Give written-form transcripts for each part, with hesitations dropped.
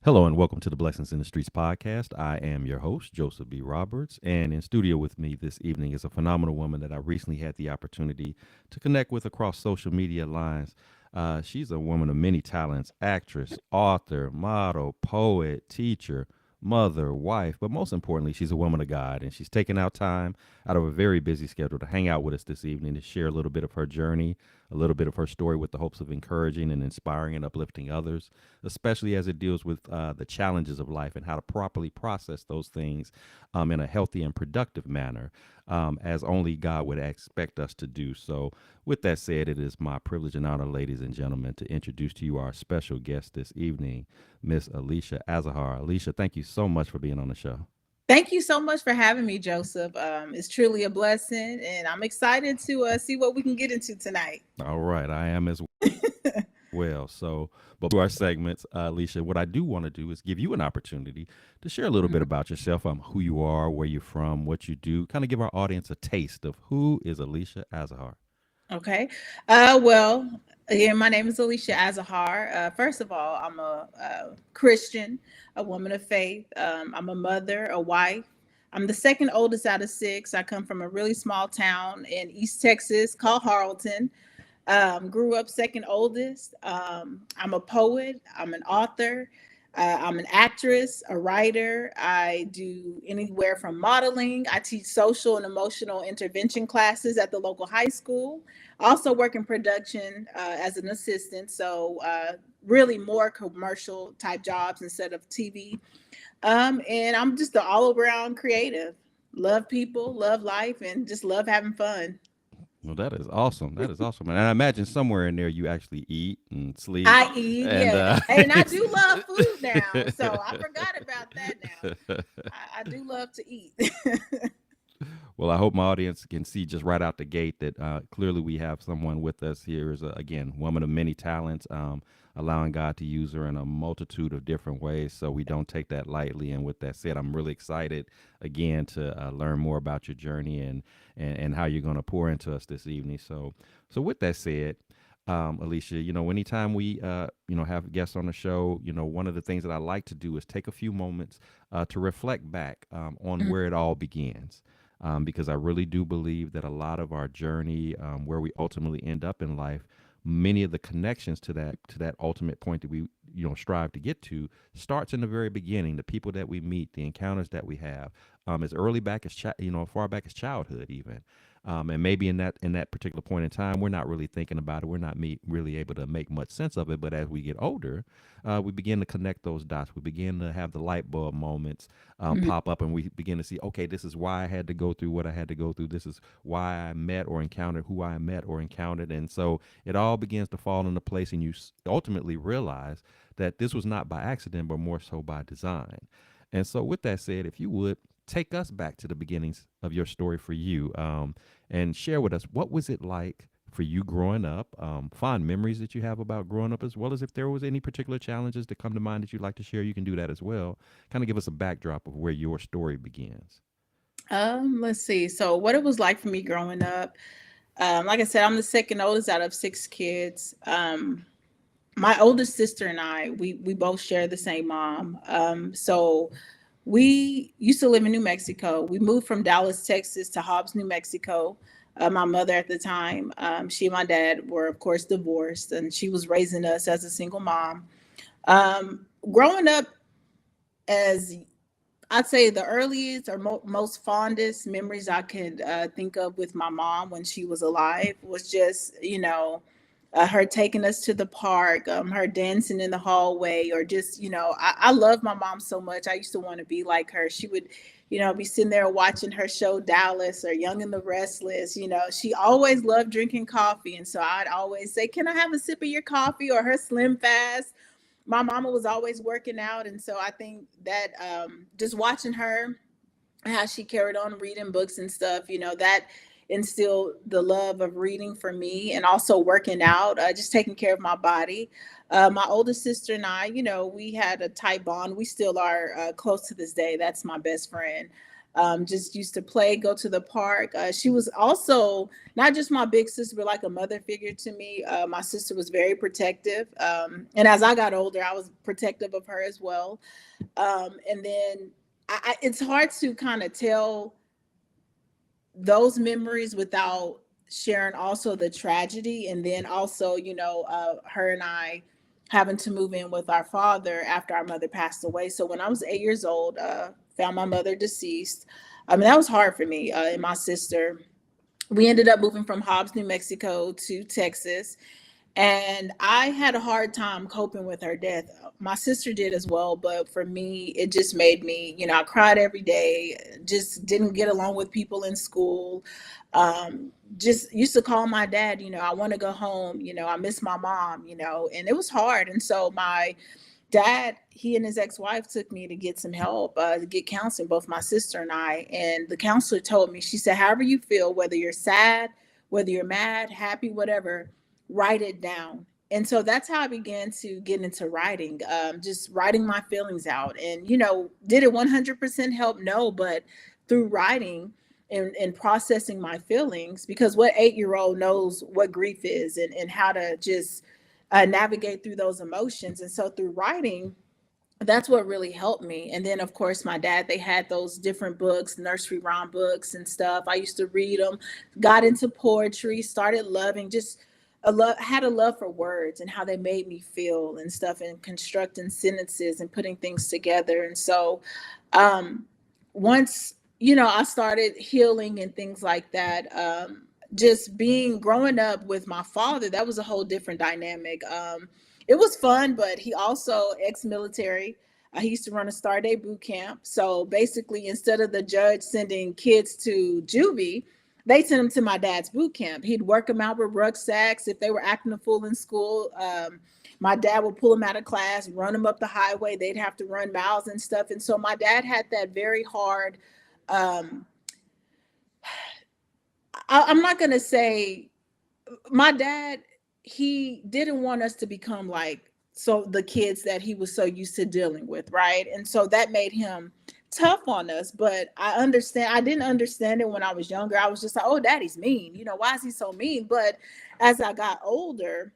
Hello and welcome to the Blessings in the Streets podcast. I am your host, Joseph B. Roberts, and in studio with me this evening is a phenomenal woman that I recently had the opportunity to connect with across social media lines. She's a woman of many talents: actress, author, model, poet, teacher, mother, wife, but most importantly, she's a woman of God, and she's taken out time out of a very busy schedule to hang out with us this evening to share a little bit of her journey, a little bit of her story with the hopes of encouraging and inspiring and uplifting others, especially as it deals with the challenges of life and how to properly process those things in a healthy and productive manner, as only God would expect us to do. So, with that said, it is my privilege and honor, ladies and gentlemen, to introduce to you our special guest this evening, Miss Alicia Azahar. Alicia, thank you so much for being on the show. Thank you so much for having me, Joseph. It's truly a blessing, and I'm excited to see what we can get into tonight. All right, I am as well. So, but to our segments, Alicia, what I do want to do is give you an opportunity to share a little bit about yourself, who you are, where you're from, what you do, kind of give our audience a taste of who is Alicia Azahar. Okay. Well, again, my name is Alicia Azahar. First of all, I'm a Christian, a woman of faith. I'm a mother, a wife. I'm the second oldest out of six. I come from a really small town in East Texas called Harleton. Grew up second oldest. I'm a poet. I'm an author. I'm an actress, a writer. I do anywhere from modeling. I teach social and emotional intervention classes at the local high school. I also work in production as an assistant. So, really more commercial type jobs instead of TV. And I'm just an all around creative. Love people, love life, and just love having fun. Well, that is awesome. That is awesome. And I imagine somewhere in there you actually eat and sleep. I eat, And yeah, and I do love food now. So I forgot about that now. I do love to eat. well, I hope my audience can see just right out the gate that clearly we have someone with us here is, again, woman of many talents, allowing God to use her in a multitude of different ways. So we don't take that lightly. And with that said, I'm really excited, again, to learn more about your journey and how you're going to pour into us this evening. So with that said, Alicia, anytime we, have guests on the show, one of the things that I like to do is take a few moments to reflect back on where it all begins, because I really do believe that a lot of our journey, where we ultimately end up in life, many of the connections to that ultimate point that we strive to get to starts in the very beginning. The people that we meet, the encounters that we have, as early back as far back as childhood, even. And maybe in that particular point in time, we're not really thinking about it. We're not really able to make much sense of it. But as we get older, we begin to connect those dots. We begin to have the light bulb moments pop up, and we begin to see, okay, this is why I had to go through what I had to go through. This is why I met or encountered who I met or encountered. And so it all begins to fall into place, and you ultimately realize that this was not by accident, but more so by design. And so, with that said, if you would take us back to the beginnings of your story for you, and share with us what was it like for you growing up, fond memories that you have about growing up, as well as if there was any particular challenges that come to mind that you'd like to share. You can do that as well. Kind of give us a backdrop of where your story begins. Let's see. So, what it was like for me growing up. Like I said, I'm the second oldest out of six kids. My oldest sister and I, we both share the same mom. So we used to live in New Mexico. We moved from Dallas, Texas to Hobbs, New Mexico. My mother at the time, she and my dad were, of course, divorced, and she was raising us as a single mom. Growing up, as I'd say the earliest or most fondest memories I could think of with my mom when she was alive was just, her taking us to the park, her dancing in the hallway, or just, I love my mom so much. I used to want to be like her. She would, be sitting there watching her show Dallas or Young and the Restless. She always loved drinking coffee. And so I'd always say, can I have a sip of your coffee, or her Slim Fast? My mama was always working out. And so I think that just watching her, how she carried on reading books and stuff, that instilled the love of reading for me, and also working out, just taking care of my body. My oldest sister and I, we had a tight bond. We still are close to this day. That's my best friend. Just used to play, go to the park. She was also not just my big sister, but like a mother figure to me. My sister was very protective. And as I got older, I was protective of her as well. And then it's hard to kind of tell those memories without sharing also the tragedy. And then also, her and I having to move in with our father after our mother passed away. So when I was 8 years old, found my mother deceased. I mean, that was hard for me and my sister. We ended up moving from Hobbs, New Mexico to Texas. And I had a hard time coping with her death. My sister did as well, but for me, it just made me, I cried every day, just didn't get along with people in school. Just used to call my dad, I want to go home, I miss my mom, and it was hard. And so my dad, he and his ex-wife took me to get some help, to get counseling, both my sister and I. And the counselor told me, she said, however you feel, whether you're sad, whether you're mad, happy, whatever, write it down. And so that's how I began to get into writing, just writing my feelings out. And, did it 100% help? No, but through writing and processing my feelings, because what 8-year-old knows what grief is and how to just navigate through those emotions. And so through writing, that's what really helped me. And then, of course, my dad, they had those different books, nursery rhyme books and stuff. I used to read them, got into poetry, started loving, just had a love for words and how they made me feel and stuff, and constructing sentences and putting things together. And so, um, once, I started healing and things like that, just growing up with my father, that was a whole different dynamic. It was fun, but he also ex-military. He used to run a Star Day boot camp. So basically, instead of the judge sending kids to juvie, they sent them to my dad's boot camp. He'd work them out with rucksacks if they were acting a fool in school. My dad would pull them out of class, run them up the highway. They'd have to run miles and stuff. And so my dad had that very hard. Um, I'm not gonna say my dad, he didn't want us to become like the kids that he was so used to dealing with, right? And so that made him tough on us. But I didn't understand it when I was younger. I was just like, oh, daddy's mean, why is he so mean? But as I got older,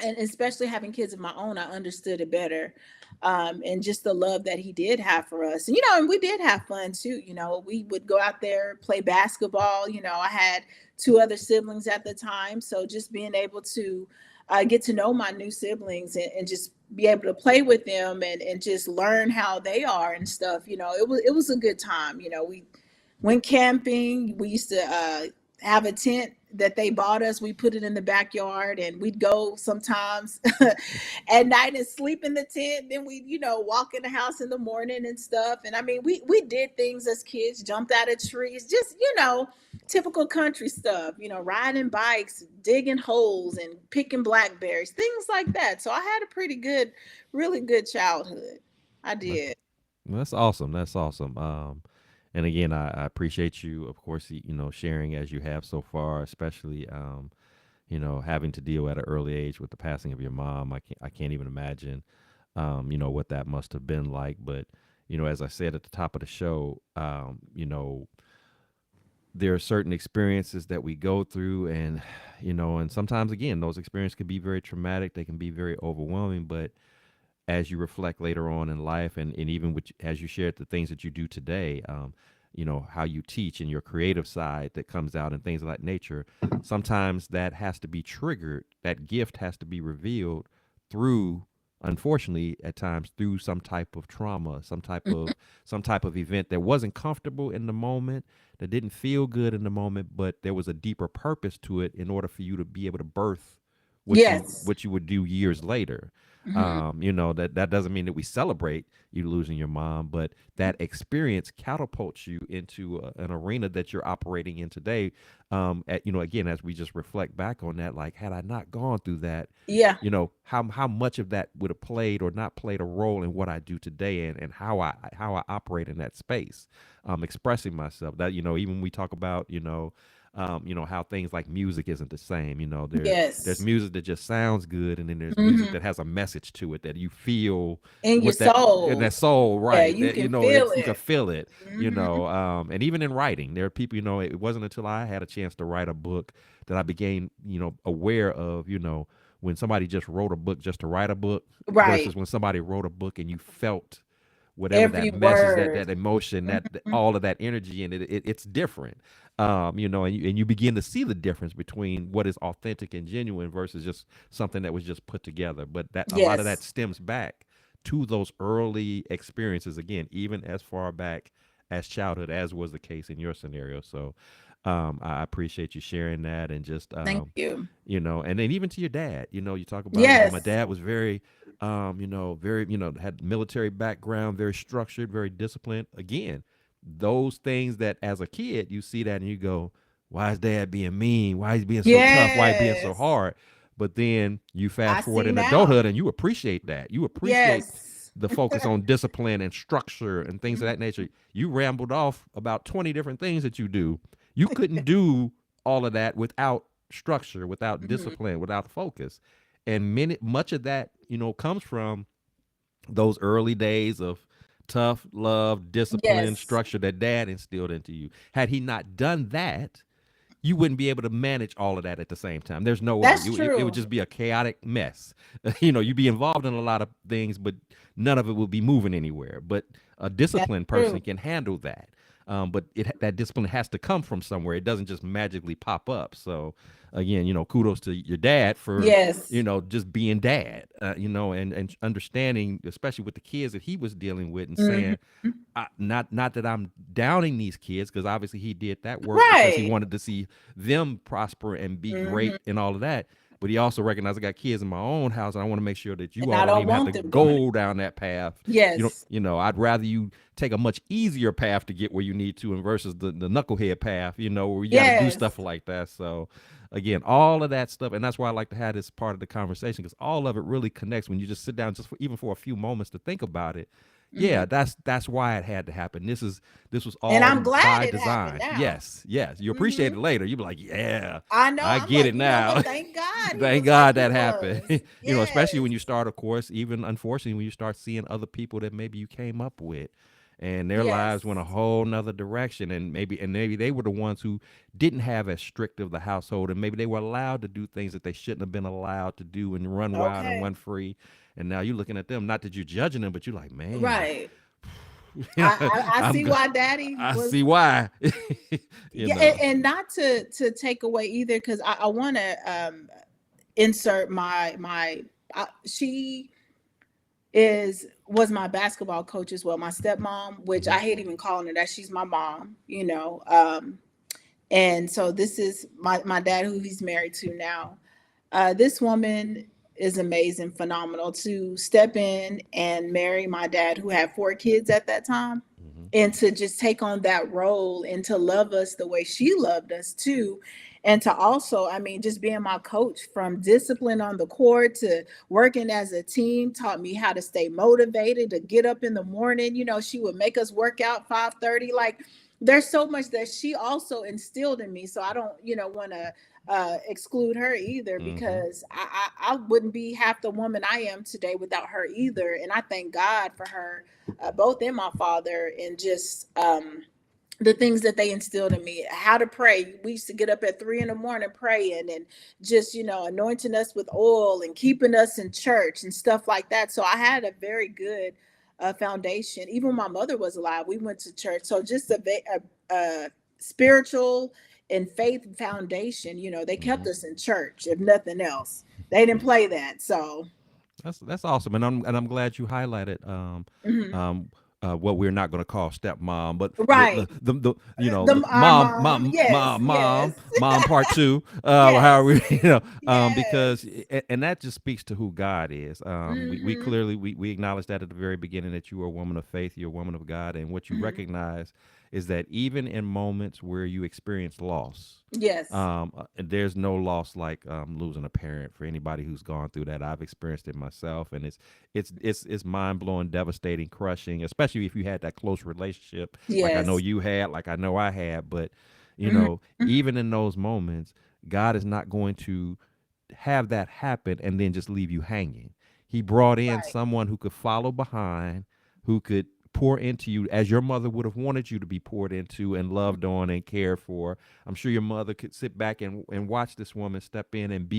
and especially having kids of my own, I understood it better. And just the love that he did have for us. And, and we did have fun too. We would go out there, play basketball. I had two other siblings at the time. So just being able to get to know my new siblings and just be able to play with them and just learn how they are and stuff, it was a good time. We went camping. We used to have a tent that they bought us. We put it in the backyard, and we'd go sometimes at night and sleep in the tent. Then we, walk in the house in the morning and stuff. And I mean, we did things as kids, jumped out of trees, just, typical country stuff, riding bikes, digging holes and picking blackberries, things like that. So I had a pretty good, really good childhood. I That- did. That's awesome. That's awesome. And again, I appreciate you, of course, sharing as you have so far, especially, having to deal at an early age with the passing of your mom. I can't even imagine, what that must have been like. But, as I said at the top of the show, there are certain experiences that we go through, and, and sometimes, again, those experiences can be very traumatic. They can be very overwhelming, but as you reflect later on in life, and even as you share the things that you do today, how you teach and your creative side that comes out and things of that nature, sometimes that has to be triggered, that gift has to be revealed through, unfortunately at times, through some type of trauma, some type of event that wasn't comfortable in the moment, that didn't feel good in the moment, but there was a deeper purpose to it in order for you to be able to birth Yes. what you would do years later. Hmm. That doesn't mean that we celebrate you losing your mom, but that experience catapults you into an arena that you're operating in today. Again, as we just reflect back on that, like, had I not gone through that, Yeah. how much of that would have played or not played a role in what I do today, and how I operate in that space, expressing myself. That, even we talk about, how things like music isn't the same. There's Yes. music that just sounds good, and then there's music Hmm. that has a message to it that you feel In your with that soul. soul, Yeah, right? you That can feel you can it. feel it. Hmm. And even in writing, there are people. It wasn't until I had a chance to write a book that I became aware of. When somebody just wrote a book just to write a book Right. versus when somebody wrote a book and you felt whatever Every that message, that word. that emotion, that Hmm. all of that energy in it's different. And you begin to see the difference between what is authentic and genuine versus just something that was just put together. But that a lot of that Yes. stems back to those early experiences, again, even as far back as childhood, as was the case in your scenario. So I appreciate you sharing that, and just Thank you. and then even to your dad, you talk about, my Yes. dad was very very, had military background, very structured, very disciplined. Again, those things that as a kid you see that and you go, why is dad being mean? Why is he being so tough? Why is he being so Yes. hard? But then you I fast forward see in now. adulthood and you appreciate that. You appreciate Yes. the focus on discipline and structure and things of Mhm. that nature. You rambled off about 20 different things that you do. You couldn't do all of that without structure, without Mhm. discipline, without focus. And much of that, comes from those early days of tough love, discipline, Yes. structure that dad instilled into you. Had he not done that, you wouldn't be able to manage all of that at the same time. There's no way. That's It would true. just be a chaotic mess. You'd be involved in a lot of things, but none of it would be moving anywhere. But a That's disciplined true. person can handle that. But that discipline has to come from somewhere. It doesn't just magically pop up. So, again, kudos to your dad for Yes. just being dad. And understanding, especially with the kids that he was dealing with, and Mhm. saying, not that I'm downing these kids, because obviously he did that work because he Right. wanted to see them prosper and be Hmm. great and all of that. But he also recognized I got kids in my own house, and I want to make sure that you And all I don't don't even have to want them doing it. go down that path. Yes. I'd rather you take a much easier path to get where you need to, and versus the knucklehead path, where you got to do Yes. stuff like that. So, again, all of that stuff, and that's why I like to have this part of the conversation, because all of it really connects when you just sit down, just even for a few moments to think about it. Yeah, Hmm. that's why it had to happen. This was And all I'm glad by it happened design. now. Yes. You Hmm. appreciate it later. You be like, yeah, I know. I I'm get like, it you know now. what? Thank God he Thank was like God he that happened. was. Especially Yes. when you start, of course, even unfortunately when you start seeing other people that maybe you came up with, and their lives went a Yes. whole nother direction, and maybe they were the ones who didn't have as strict of the household, and maybe they were allowed to do things that they shouldn't have been allowed to do, and run wild and Okay. run free. And now you're looking at them, not that you're judging them, but you're like, man, Right. I I'm see good. why Daddy I was. see why. you Yeah, know. and not to take away either, because I want to insert my. She is was my basketball coach as well, my stepmom, which Mhm. I hate even calling her that. She's my mom, and so this is my dad, who he's married to now. This woman is amazing, phenomenal, to step in and marry my dad, who had 4 kids at that time, Mhm. and to just take on that role and to love us the way she loved us too. And to also, I mean, just being my coach, from discipline on the court to working as a team, taught me how to stay motivated, to get up in the morning. She would make us work out 5:30. Like, there's so much that she also instilled in me. So I don't, want to exclude her either, Mhm. because I wouldn't be half the woman I am today without her either. And I thank God for her, both in my father, and just the things that they instilled in me, how to pray. We used to get up at 3 in the morning praying, and just, anointing us with oil and keeping us in church and stuff like that. So I had a very good foundation. Even when my mother was alive, we went to church. So just a spiritual and faith foundation. They kept Mhm. us in church, if nothing else. They didn't play that. So, That's awesome, and I'm glad you highlighted mhm. um what we're not going to call stepmom, but Right. the Our mom mom. Yes. Yes. mom part two, Yes. however Yes. because and that just speaks to who God is. We Hmm. clearly we acknowledge that at the very beginning, that you are a woman of faith, you're a woman of God, and what you Hmm. recognize is that even in moments where you experience loss, Yes. there's no loss like losing a parent. For anybody who's gone through that, I've experienced it myself, and it's mind blowing, devastating, crushing, especially if you had that close relationship, like I know Yes. you had, like I know I had. But You Mhm. know, even in those moments, God is not going to have that happen and then just leave you hanging. He brought in Right. someone who could follow behind, who could pour into you as your mother would have wanted you to be poured into and loved on and cared for. I'm sure your mother could sit back and watch this woman step in and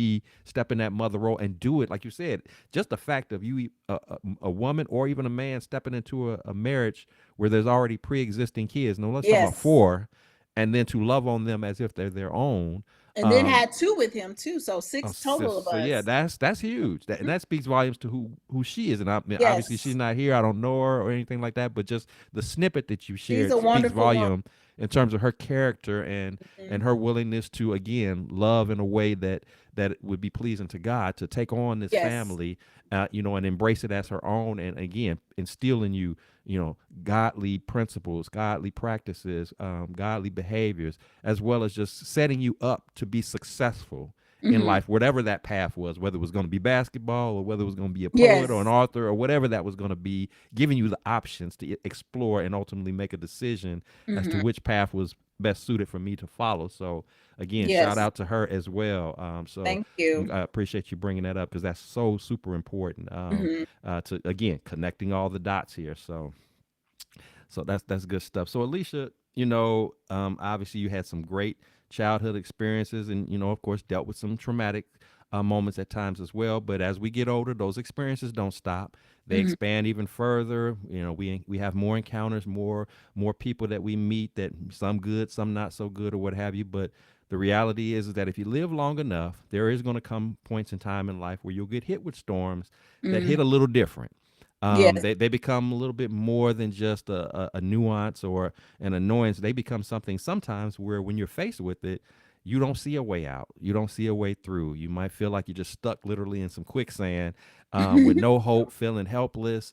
step in that mother role and do it. Like you said, just the fact of you, a woman or even a man stepping into a marriage where there's already pre-existing kids, no less talking about Yes. four, and then to love on them as if they're their own. And then um, had two with him too. So Oh, six so, total of so yeah, us. that's huge. And Mhm. that speaks volumes to who she is. And I mean, obviously she's Yes. not here. I don't know her or anything like that. But just the snippet that you She's shared a speaks wonderful woman. volume in terms of her character and Mhm. her willingness to again love in a way that would be pleasing to God, to take on this Yes. family, and embrace it as her own, and again instill in you, godly principles, godly practices, godly behaviors, as well as just setting you up to be successful in Hmm. life, whatever that path was, whether it was going to be basketball or whether it was going to be a poet or an Yes. author or whatever that was going to be, giving you the options to explore and ultimately make a decision as to Hmm. which path was best suited for me to follow. So, again, shout Yes. out to her as well. So Thank you. I appreciate you bringing that up because that's so super important, Hmm. to again connecting all the dots here. So that's good stuff. So Alicia, obviously you had some great childhood experiences, and of course dealt with some traumatic moments at times as well. But as we get older, those experiences don't stop; they Hmm. expand even further. We have more encounters, more people that we meet, that some good, some not so good, or what have you. But the reality is that if you live long enough, there is going to come points in time in life where you'll get hit with storms that hit Hmm. a little different. Yes. They become a little bit more than just a nuance or an annoyance. They become something sometimes where when you're faced with it, you don't see a way out. You don't see a way through. You might feel like you're just stuck literally in some quicksand, with no hope, feeling helpless,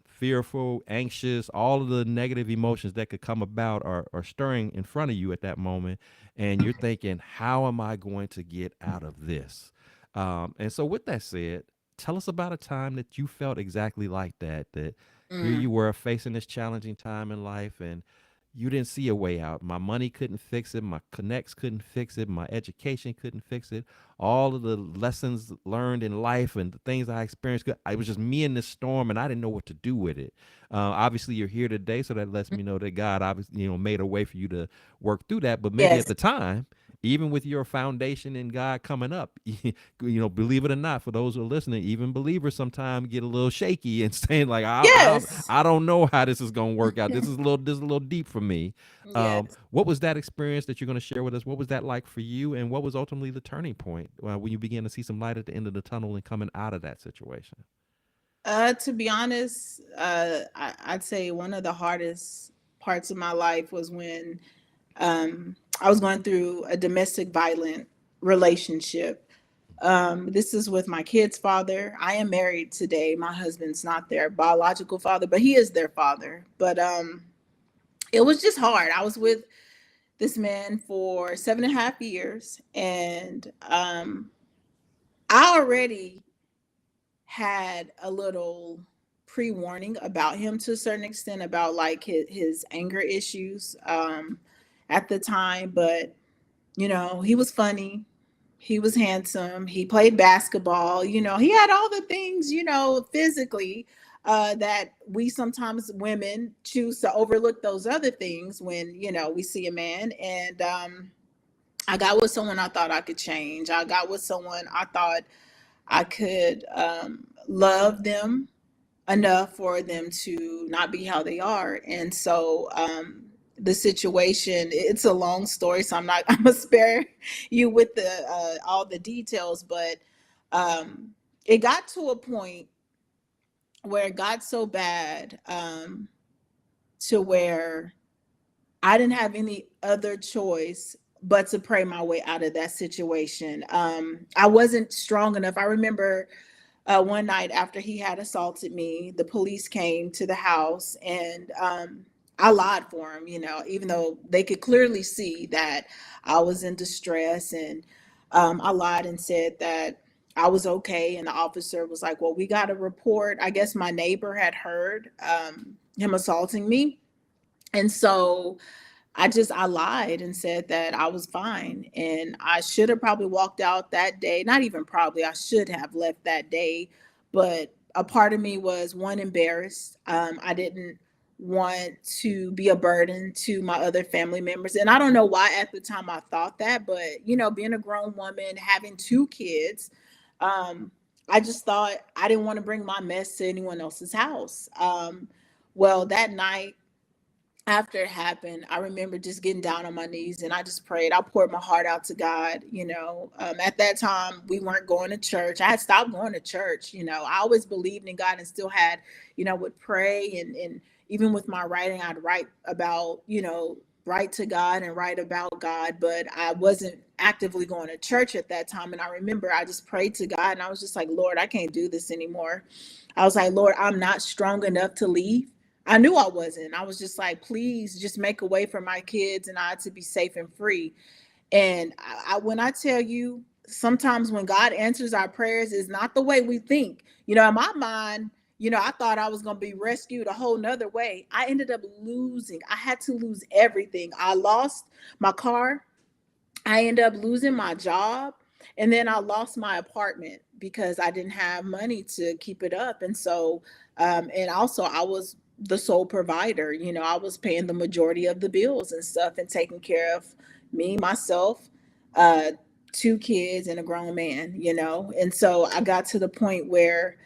fearful, anxious. All of the negative emotions that could come about are stirring in front of you at that moment. And you're thinking, how am I going to get out of this? And so, with that said, tell us about a time that you felt exactly like that. That here Mm. you were facing this challenging time in life, and you didn't see a way out. My money couldn't fix it. My connects couldn't fix it. My education couldn't fix it. All of the lessons learned in life and the things I experienced, it was just me in this storm, and I didn't know what to do with it. Obviously, you're here today, so that lets me know that God obviously, made a way for you to work through that. But maybe at Yes. the time, even with your foundation in God coming up, believe it or not, for those who are listening, even believers sometimes get a little shaky and saying like, Yes. I don't know how this is going to work out. This is a little deep for me. Yes. What was that experience that you're going to share with us? What was that like for you, and what was ultimately the turning point when you began to see some light at the end of the tunnel and coming out of that situation? To be honest, I'd say one of the hardest parts of my life was when I was going through a domestic violent relationship. This is with my kid's father. I am married today. My husband's not their biological father, but he is their father. But it was just hard. I was with this man for 7.5 years, and I already had a little pre-warning about him to a certain extent about like his anger issues at the time. But he was funny, he was handsome, he played basketball, he had all the things, physically, that we sometimes women choose to overlook those other things when we see a man. And I got with someone I thought I could change. I got with someone I thought I could love them enough for them to not be how they are. And so the situation, it's a long story, so I'm gonna spare you with the all the details. But um, it got to a point where it got so bad, to where I didn't have any other choice but to pray my way out of that situation. I wasn't strong enough. I remember one night after he had assaulted me, the police came to the house, and I lied for him, even though they could clearly see that I was in distress. And I lied and said that I was okay. And the officer was like, well, we got a report. I guess my neighbor had heard him assaulting me. And so I lied and said that I was fine. And I should have probably walked out that day. Not even probably, I should have left that day. But a part of me was one, embarrassed. I didn't want to be a burden to my other family members. And I don't know why at the time I thought that, but being a grown woman, having two kids, I just thought I didn't want to bring my mess to anyone else's house. Well, that night, after it happened, I remember just getting down on my knees and I just prayed. I poured my heart out to God. At that time, we weren't going to church. I had stopped going to church. I always believed in God and still had, would pray. And even with my writing, I'd write about, write to God and write about God. But I wasn't actively going to church at that time. And I remember I just prayed to God and I was just like, Lord, I can't do this anymore. I was like, Lord, I'm not strong enough to leave. I knew I wasn't. I was just like, please just make a way for my kids and I to be safe and free. And when I tell you, sometimes when God answers our prayers, is not the way we think. In my mind, I thought I was going to be rescued a whole nother way. I ended up losing. I had to lose everything. I lost my car. I ended up losing my job. And then I lost my apartment because I didn't have money to keep it up. And so, and also I was the sole provider. I was paying the majority of the bills and stuff and taking care of me, myself, uh, two kids, and a grown man. And so I got to the point where,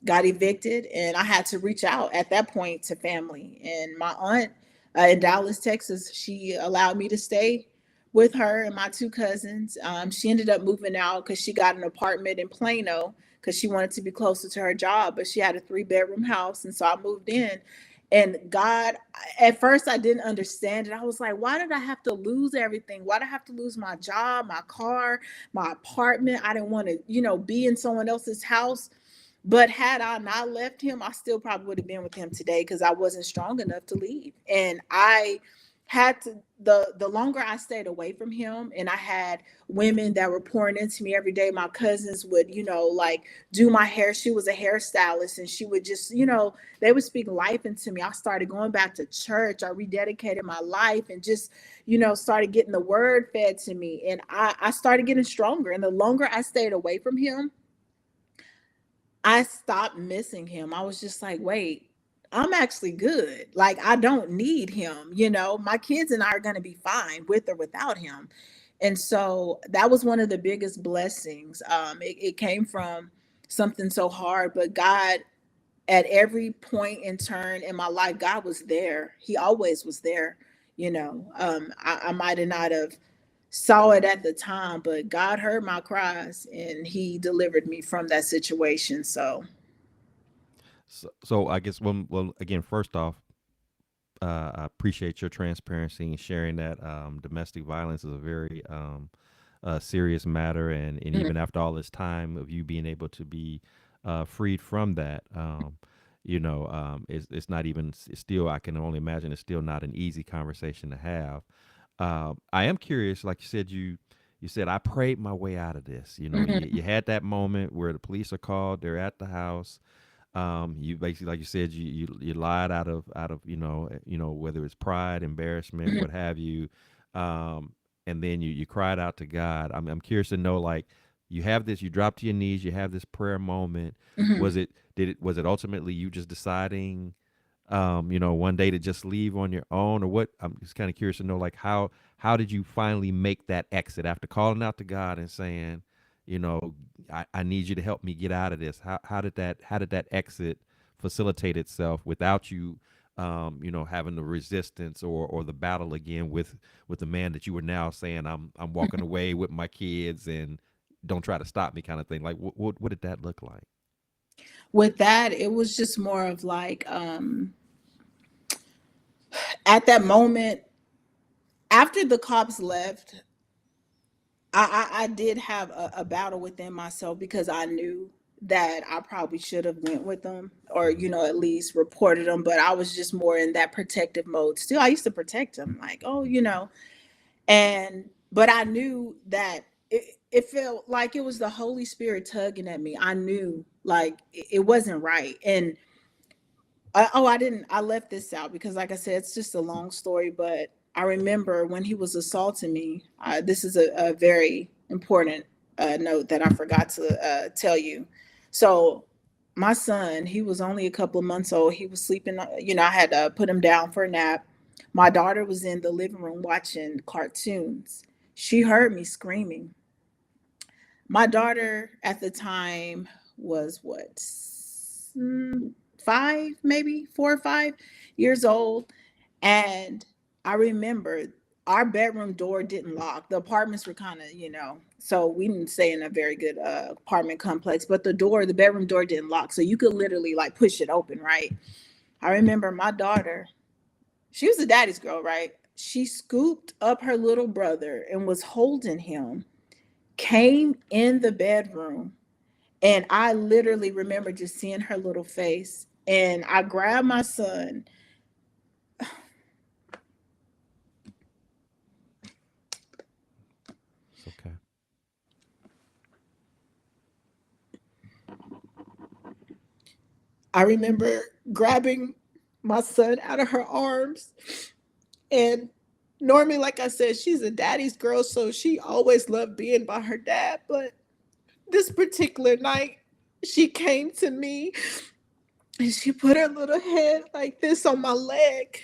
got evicted and I had to reach out at that point to family. And my aunt in Dallas, Texas, she allowed me to stay with her and my two cousins. She ended up moving out because she got an apartment in Plano because she wanted to be closer to her job, but she had a 3-bedroom house. And so I moved in. And God, at first I didn't understand it. I was like, why did I have to lose everything? Why did I have to lose my job, my car, my apartment? I didn't want to, be in someone else's house. But had I not left him, I still probably would have been with him today because I wasn't strong enough to leave. And I had to the longer I stayed away from him, and I had women that were pouring into me every day. My cousins would, like do my hair. She was a hairstylist and she would just, they would speak life into me. I started going back to church. I rededicated my life and just, started getting the word fed to me. And I started getting stronger. And the longer I stayed away from him, I stopped missing him. I was just like, wait, I'm actually good. Like, I don't need him. My kids and I are going to be fine with or without him. And so that was one of the biggest blessings. It came from something so hard, but God, at every point and turn in my life, God was there. He always was there. I might have not have saw it at the time, but God heard my cries and he delivered me from that situation. So, So I guess well again, first off, I appreciate your transparency and sharing that domestic violence is a very serious matter, and mhm, even after all this time of you being able to be freed from that, it's not even it's still I can only imagine it's still not an easy conversation to have. I am curious, like you said, you said I prayed my way out of this. mhm, You had that moment where the police are called, they're at the house. You basically, like you said, you lied out of whether it's pride, embarrassment, mhm, what have you, and then you cried out to God. I'm curious to know, like, you have this, you drop to your knees, you have this prayer moment. mhm. Was it ultimately you just deciding, one day to just leave on your own, or what? I'm just kind of curious to know, like, how did you finally make that exit after calling out to God and saying, you know, I need you to help me get out of this. How did that exit facilitate itself without you, having the resistance or the battle again with the man that you were now saying I'm walking away with my kids and don't try to stop me kind of thing. Like what did that look like? With that, it was just more of like, at that moment, after the cops left, I did have a battle within myself because I knew that I probably should have went with them or at least reported them, but I was just more in that protective mode. Still, I used to protect them, like, oh, and but I knew that it felt like it was the Holy Spirit tugging at me. I knew like it wasn't right. And I left this out because, like I said, it's just a long story. But I remember when he was assaulting me. This is a very important note that I forgot to tell you. So, my son, he was only a couple of months old. He was sleeping. I had to put him down for a nap. My daughter was in the living room watching cartoons. She heard me screaming. My daughter at the time was what, 5, maybe 4 or 5 years old. And I remember our bedroom door didn't lock. The apartments were kind of, so we didn't stay in a very good apartment complex, but the bedroom door didn't lock. So you could literally like push it open, right? I remember my daughter, she was a daddy's girl, right? She scooped up her little brother and was holding him, came in the bedroom, and I literally remember just seeing her little face. And I grabbed my son. It's okay. I remember grabbing my son out of her arms. And normally, like I said, she's a daddy's girl, so she always loved being by her dad. But this particular night, she came to me and she put her little head like this on my leg.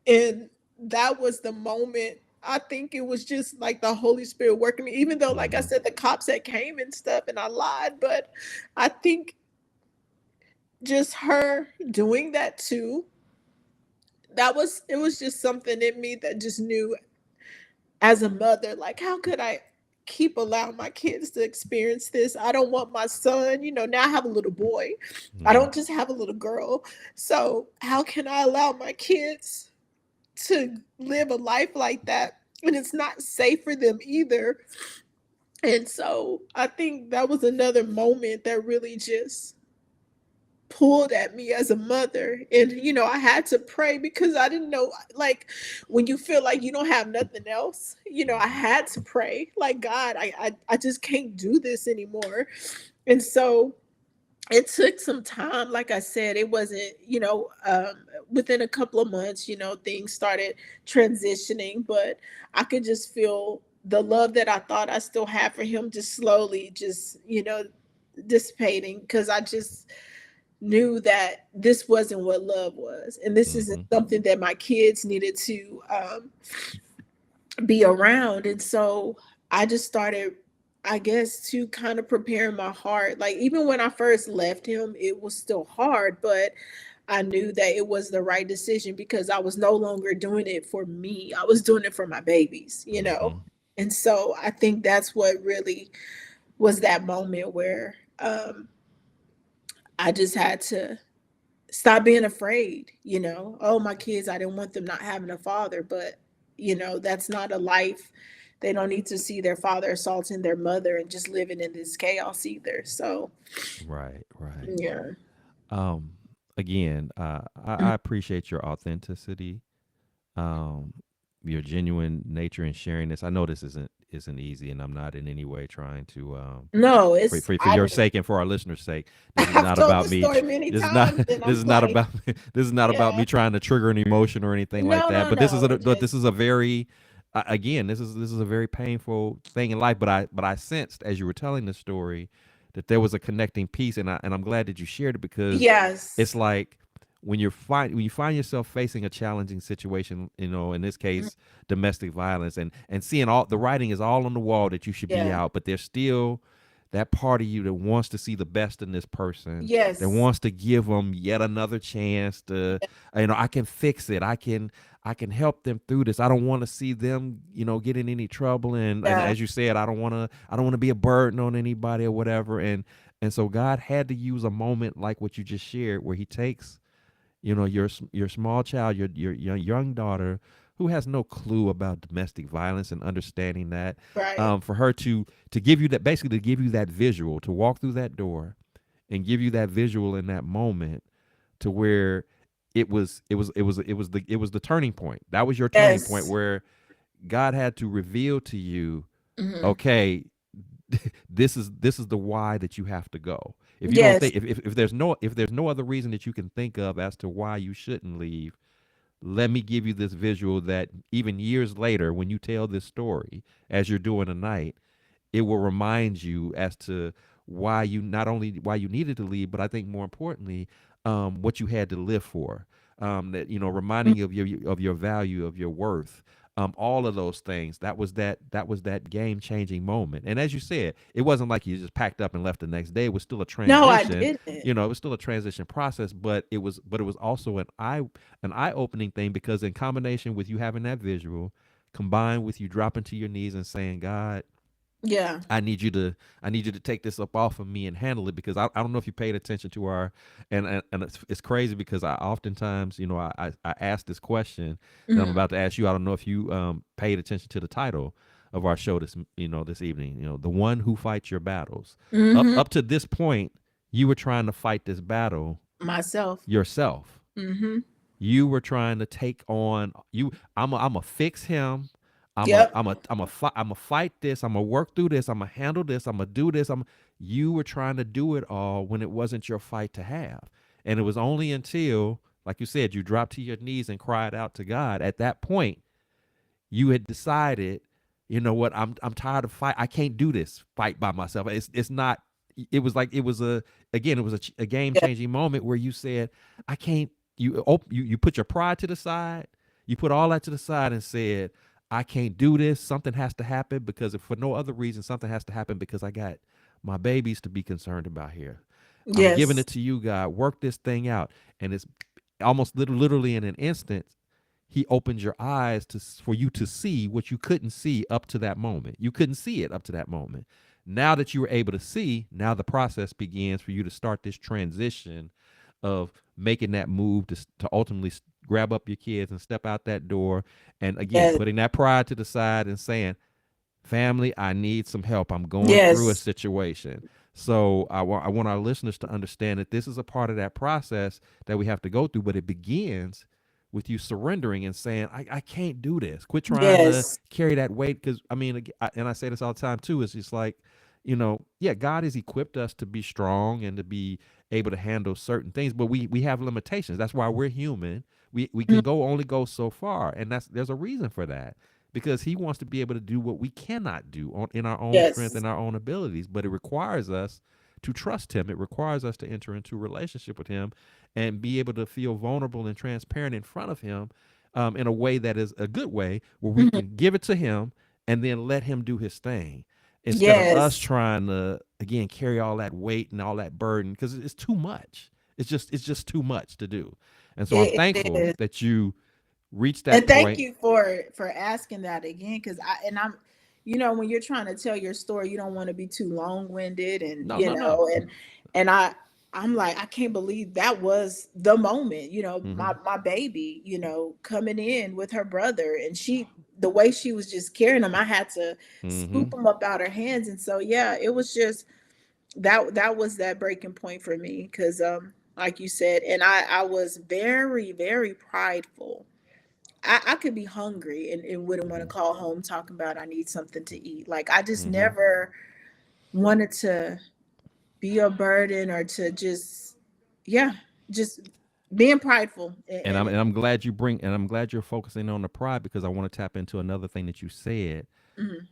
And that was the moment. I think it was just like the Holy Spirit working me, even though, like I Mm-hmm. said, the cops had came and stuff and I lied. But I think just her doing that too, it was just something in me that just knew, as a mother, like, how could I keep allowing my kids to experience this? I don't want my son, now I have a little boy. I Mm-hmm. don't just have a little girl. So how can I allow my kids to live a life like that? And it's not safe for them either. And so I think that was another moment that really just pulled at me as a mother. And I had to pray because I didn't know, like, when you feel like you don't have nothing else, I Mm-hmm. had to pray, like, God, I just can't do this anymore. And so it took some time. Like I said, it wasn't, within a couple of months, things started transitioning, but I could just feel the love that I thought I still had for him just slowly just, dissipating, because I just knew that this wasn't what love was, and this isn't Mm-hmm. something that my kids needed to be around. And so I just started, I guess, to kind of prepare my heart. Like, even when I first left him, it was still hard, but I knew that it was the right decision because I was no longer doing it for me. I was doing it for my babies. Mm-hmm. And so I think that's what really was that moment where I just had to stop being afraid. Oh, my kids, I didn't want them not having a father, but that's not a life. They don't need to see their father assaulting their mother and just living in this chaos either. So Right, right. yeah. Um, again, I appreciate your authenticity, um, your genuine nature in sharing this. I know this isn't easy, and I'm not in any way trying to No, for, it's for for I your sake and for our listeners' sake. This is I've not told about this me. story many This is not. times and This I'm is not like, about. This is not about yeah. me trying to trigger an emotion or anything like No, that. no, But this is no. a. But this Just is a very. Again, this is a very painful thing in life. But I sensed as you were telling the story that there was a connecting piece, and I'm glad that you shared it because it's yes. like when you find yourself facing a challenging situation, in this Mhm. case domestic violence, and seeing all the writing is all on the wall that you should be Yeah. out, but there's still that part of you that wants to see the best in this person, that Yes. wants to give them yet another chance to, I can fix it, I can help them through this. I don't want to see them, get in any trouble, and Yeah. as you said, I don't want to be a burden on anybody or whatever. And so God had to use a moment like what you just shared where he takes your small child, your young daughter, who has no clue about domestic violence and understanding that, Right. for her to give you that, basically to give you that visual, to walk through that door and give you that visual in that moment, to where it was the turning point. That was your turning point Yes. where God had to reveal to you, Hmm. okay, this is the why that you have to go. If you don't Yes. think, if there's no other reason that you can think of as to why you shouldn't leave, let me give you this visual that even years later, when you tell this story, as you're doing tonight, it will remind you as to why you, not only why you needed to leave, but I think more importantly, what you had to live for. That, reminding you of your value, of your worth, all of those things. That was that game changing moment. And as you said, it wasn't like you just packed up and left the next day. It was still a No, I transition. didn't. It was still a transition process, but it was also an eye opening thing, because in combination with you having that visual, combined with you dropping to your knees and saying, God, Yeah. I need you to take this up off of me and handle it, because I don't know if you paid attention to our, and it's crazy because I oftentimes, I ask this question that I'm Hmm. about to ask you. I don't know if you paid attention to the title of our show this evening. The one who fights your battles. up Hmm. up to this point, you were trying to fight this battle Myself. yourself. Hmm. You were trying to take on you. I'm a fix him. Yep. I'm a fight this. I'm a work through this. I'm a handle this. I'm a do this. You were trying to do it all when it wasn't your fight to have. And it was only until, like you said, you dropped to your knees and cried out to God. At that point, you had decided, you know what, I'm tired of fight. I can't do this fight by myself. It's not. It was like, it was a game Yeah. changing moment where you said, I can't. You put your pride to the side. You put all that to the side and said, I can't do this. Something has to happen, because if for no other reason, something has to happen, because I got my babies to be concerned about here. I'm giving Yes. it to you, God. Work this thing out. And it's almost literally in an instant, he opens your eyes for you to see what you couldn't see up to that moment. You couldn't see it up to that moment. Now that you were able to see, now the process begins for you to start this transition of making that move to ultimately grab up your kids and step out that door. And again, Yes. putting that pride to the side and saying, family, I need some help. I'm going through a Yes. situation. So I want our listeners to understand that this is a part of that process that we have to go through, but it begins with you surrendering and saying, I can't do this. Quit trying to Yes. carry that weight. Because, I mean, and I say this all the time too, it's just like, yeah, God has equipped us to be strong and to be able to handle certain things, but we have limitations. That's why we're human. We Mhm. can only go so far, and there's a reason for that, because he wants to be able to do what we cannot do in our own strength Yes. and our own abilities. But it requires us to trust him. It requires us to enter into a relationship with him and be able to feel vulnerable and transparent in front of him, in a way that is a good way, where we Mhm. can give it to him and then let him do his thing, instead of us Yes. trying to, again, carry all that weight and all that burden, because it's too much. It's just too much to do. And so I'm It thankful is. that you reached And that thank point. you for asking that again, because I'm, when you're trying to tell your story, you don't want to be too long winded, and No, no, no. and I'm like, I can't believe that was the moment. Mm-hmm. My baby, coming in with her brother, and the way she was just carrying him, I had to Mm-hmm. scoop him up out her hands, and so yeah, it was just that was that breaking point for me, because like you said, and I was very, very prideful. I could be hungry and wouldn't want to Mm-hmm. call home talking about I need something to eat. Like, I just Mm-hmm. never wanted to be a burden, or to just, yeah, just being prideful. And I'm glad you're focusing on the pride, because I want to tap into another thing that you said. Mhm.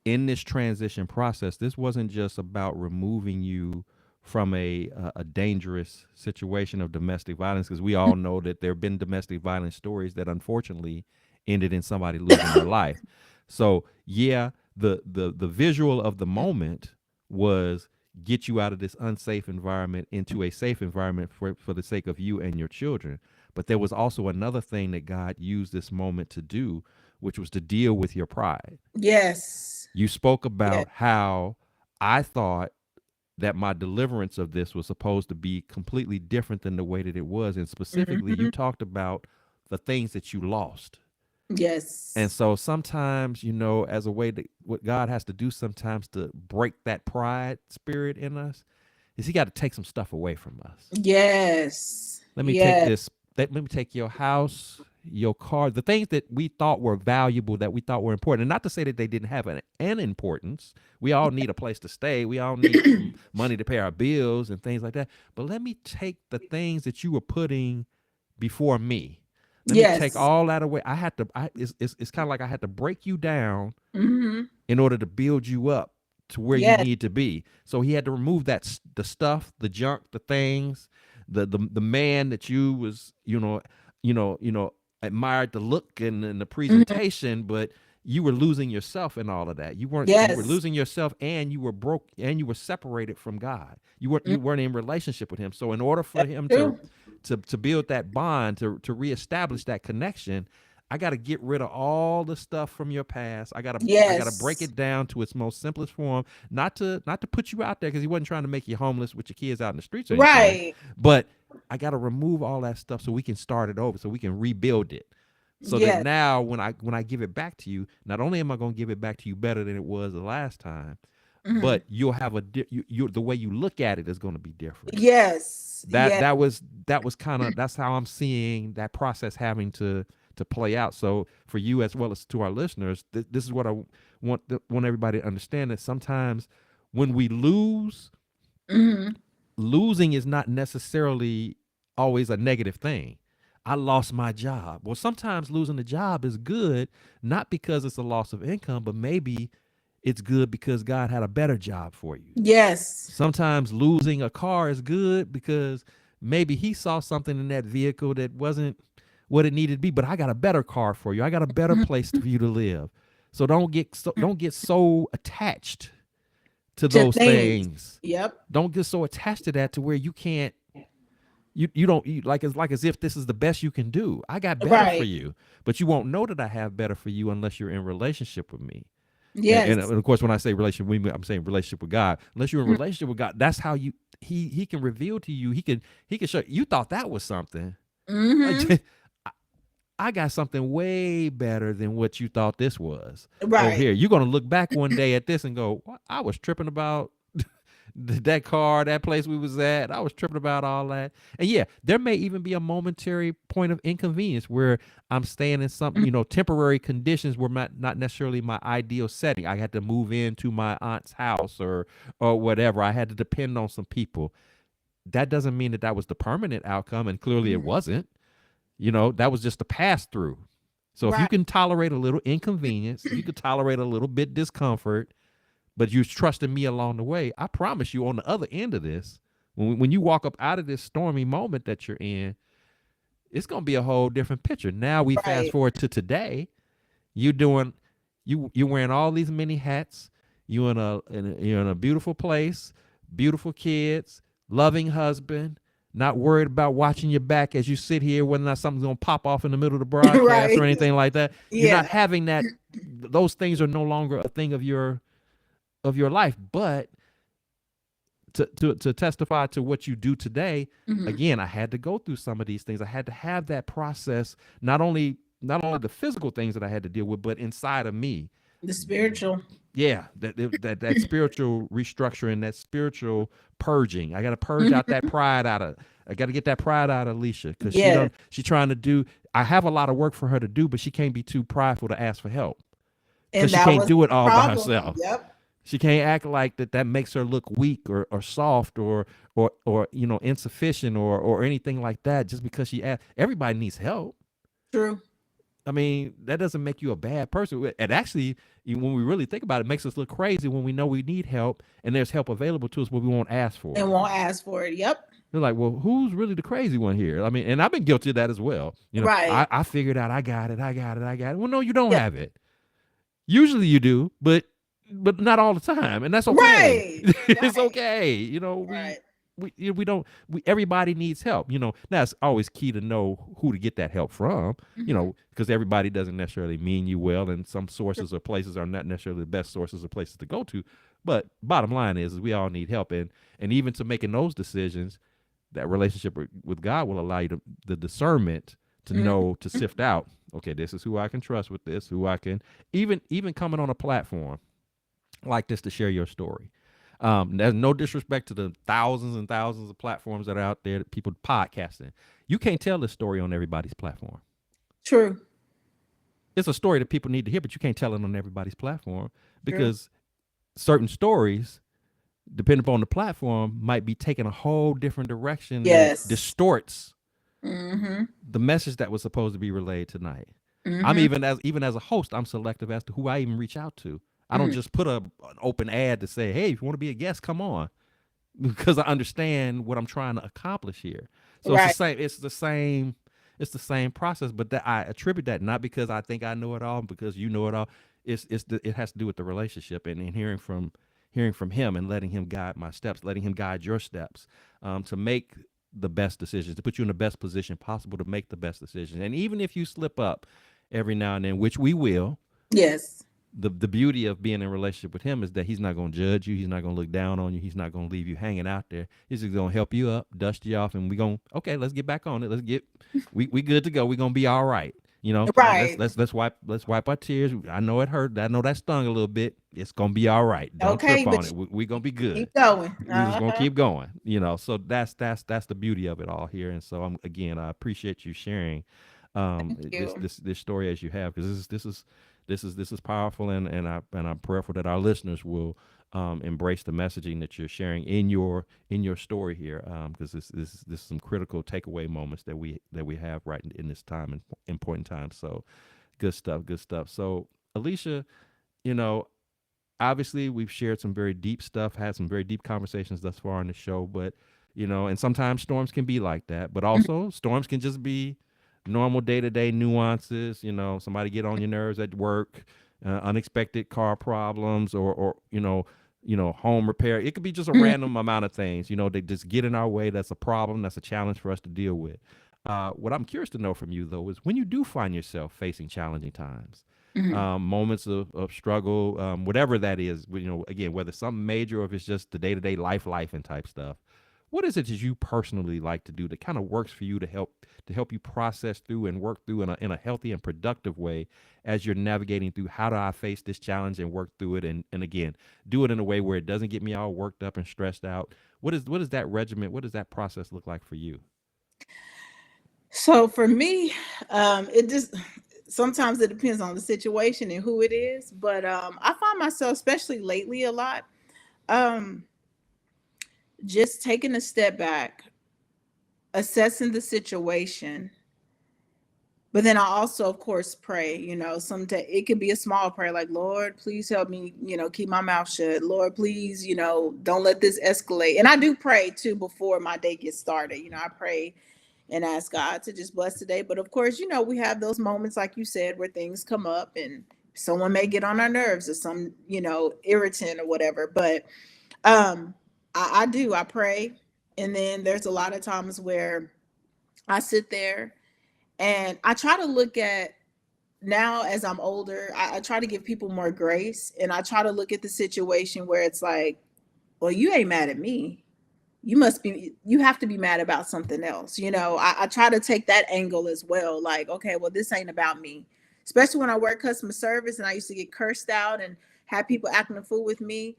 In this transition process, this wasn't just about removing you from a dangerous situation of domestic violence, because we all know that there have been domestic violence stories that unfortunately ended in somebody losing their life. So yeah, the visual of the moment was get you out of this unsafe environment into a safe environment for the sake of you and your children. But there was also another thing that God used this moment to do, which was to deal with your pride. Yes. You spoke Yeah. about how I thought that my deliverance of this was supposed to be completely different than the way that it was. And specifically, you Hmm. talked about the things that you lost. And Yes. so sometimes, as a way that what God has to do sometimes to break that pride spirit in us, is he got to take some stuff away from us. Yes. Let me take Yes. this. Let me take your house, your car, the things that we thought were valuable, that we thought were important. And not to say that they didn't have an importance. We all need a place to stay. We all need some money to pay our bills and things like that. But let me take the things that you were putting before me. Let me take Yes. all that away. I had to. It's kind of like I had to break you down Mm-hmm. in order to build you up to where you Yes. need to be. So he had to remove the stuff, the junk, the things, the man that you was admired the look and the Mm-hmm. presentation, but you were losing yourself in all of that. You were Yes. losing yourself, and you were broke, and you were separated from God. Mm, You weren't in relationship with him. So in order for that's him true. to build that bond, to reestablish that connection, I got to get rid of all the stuff from your past. I got to break Yes. it down to its most simplest form. Not to put you out there, because he wasn't trying to make you homeless with your kids out in the streets or anything. Right. But I got to remove all that stuff so we can start it over, so we can rebuild it. So that Yes. now when I give it back to you, not only am I going to give it back to you better than it was the last time, Mm-hmm. but you'll have the way you look at it is going to be different. Yes. that Yes. that was that was kind of that's how I'm seeing that process having to play out. So for you as well as to our listeners, this is what I want everybody to understand, that sometimes when we lose, Mm-hmm. losing is not necessarily always a negative thing. I lost my job. Well, sometimes losing a job is good, not because it's a loss of income, but maybe it's good because God had a better job for you. Yes. Sometimes losing a car is good because maybe he saw something in that vehicle that wasn't what it needed to be, but I got a better car for you. I got a better place Mhm. for you to live. So don't get so attached to To those things. things. Yep. Don't get so attached to that to where you can't you don't like it's like as if this is the best you can do. I got better for Right. you, but you won't know that I have better for you unless you're in relationship with me. And Yes. of course, when I say relationship, I'm saying relationship with God. Unless you're in Mm-hmm. relationship with God, that's how he can reveal to you. He can show you thought that was something. Mm-hmm. I, I got something way better than what you thought this was over Right. here. You're gonna look back one day at this and go, "What? I was tripping about that car, that place we was at. I was tripping about all that." And yeah, there may even be a momentary point of inconvenience where I'm staying in some, Mhm. temporary conditions were not necessarily my ideal setting. I had to move into my aunt's house or whatever. I had to depend on some people. That doesn't mean that that was the permanent outcome, and clearly it Mhm. wasn't. That was just a pass through. So if you Right. can tolerate a little inconvenience, if you could tolerate a little bit discomfort, but you trusted me along the way, I promise you, on the other end of this, when you walk up out of this stormy moment that you're in, it's gonna be a whole different picture. Now we fast Right. forward to today. You doing you're wearing all these many hats. You're in a beautiful place, beautiful kids, loving husband, not worried about watching your back as you sit here, whether or not something's gonna pop off in the middle of the broadcast or Right. anything like that. You're not Yeah. having that. Those things are no longer a thing of your life. But to testify to what you do today, Hmm. again, I had to go through some of these things. I had to have that process, not only the physical things that I had to deal with, but inside of me. The spiritual. Yeah, that spiritual restructuring, that spiritual purging. I got to purge out that Mhm. pride out of. I got to get that pride out of Alicia, because Yes. she's trying to do. I have a lot of work for her to do, but she can't be too prideful to ask for help, because And she that can't was do it the all by problem. herself. Yep. She can't act like that makes her look weak or soft or insufficient or anything like that, just because she asked. Everybody needs help. True. I mean, that doesn't make you a bad person. And actually, when we really think about it, it makes us look crazy when we know we need help and there's help available to us, but we won't ask for And it. won't ask for it. Yep. They're like, well, who's really the crazy one here? I mean, and I've been guilty of that as well. Right. I figured out, I got it, I got it, I got it. Well, no, you don't Yeah. have it. Usually you do, but not all the time, and that's okay. Right. It's Right. okay. Right. We don't. Everybody needs help. Now it's always key to know who to get that help from. Hmm. Because everybody doesn't necessarily mean you well, and some True. sources or places are not necessarily the best sources or places to go to. But bottom line is we all need help, and even to making those decisions, that relationship with God will allow you the discernment to Mhm. know, to sift out. Okay, this is who I can trust with this. Who I can even coming on a platform like this to share your story. There's no disrespect to the thousands and thousands of platforms that are out there that people podcasting. You can't tell this story on everybody's platform. True. It's a story that people need to hear, but you can't tell it on everybody's platform, True. because certain stories, depending upon the platform, might be taking a whole different direction that Yes. distorts Mm-hmm. the message that was supposed to be relayed tonight. I'm Mm-hmm. even as a host, I'm selective as to who I even reach out to. I don't Mm. just put an open ad to say, "Hey, if you want to be a guest, come on," because I understand what I'm trying to accomplish here. So it's the Right. same. It's the same. It's the same process, but that I attribute that not because I think I know it all, because you know it all. It has to do with the relationship and hearing from him and letting him guide my steps, letting him guide your steps, to make the best decisions, to put you in the best position possible to make the best decisions. And even if you slip up every now and then, which we will, Yes. the beauty of being in a relationship with him is that he's not going to judge you. He's not going to look down on you. He's not going to leave you hanging out there. He's just going to help you up, dust you off, and we going okay. Let's get back on it. We good to go. We gonna be all right. You know, Right. let's wipe our tears. I know it hurt. I know that stung a little bit. It's gonna be all right. Don't Okay, trip on but it. We gonna be good. keep going. We just gonna Uh-huh. keep going. You know, so that's the beauty of it all here. And so again, I appreciate you sharing Thank you. this story as you have, because this is powerful, and I'm prayerful that our listeners will embrace the messaging that you're sharing in your story here, because this is some critical takeaway moments that we have right in this time and important time. So good stuff. So Alicia, you know, obviously we've shared some very deep stuff, had some very deep conversations thus far on the show, but you know, and sometimes storms can be like that, but Mhm. also storms can just be normal day-to-day nuances. You know, somebody get on your nerves at work, unexpected car problems, or home repair. It could be just a random amount of things, you know, they just get in our way. That's a problem, that's a challenge for us to deal with. What I'm curious to know from you though is when you do find yourself facing challenging times, Mhm. moments of struggle, whatever that is, you know, again, whether it's something major or if it's just the day-to-day life and type stuff. What is it that you personally like to do that kind of works for you to help you process through and work through in a healthy and productive way as you're navigating through how do I face this challenge and work through it, and again, do it in a way where it doesn't get me all worked up and stressed out. What is that regiment? What does that process look like for you? So for me, it just sometimes it depends on the situation and who it is. But I find myself, especially lately, a lot um, just taking a step back, assessing the situation. But then I also, of course, pray. You know, it could be a small prayer, like Lord, please help me. You know, keep my mouth shut. Lord, please, you know, don't let this escalate. And I do pray too before my day gets started. You know, I pray and ask God to just bless the day. But of course, you know, we have those moments, like you said, where things come up and someone may get on our nerves or some, you know, irritant or whatever. But um, I pray. And then there's a lot of times where I sit there and I try to look at now as I'm older, I try to give people more grace and I try to look at the situation where it's like, well, you ain't mad at me, you have to be mad about something else. You know, I try to take that angle as well. Like, okay, well, this ain't about me. Especially when I work customer service and I used to get cursed out and have people acting a fool with me.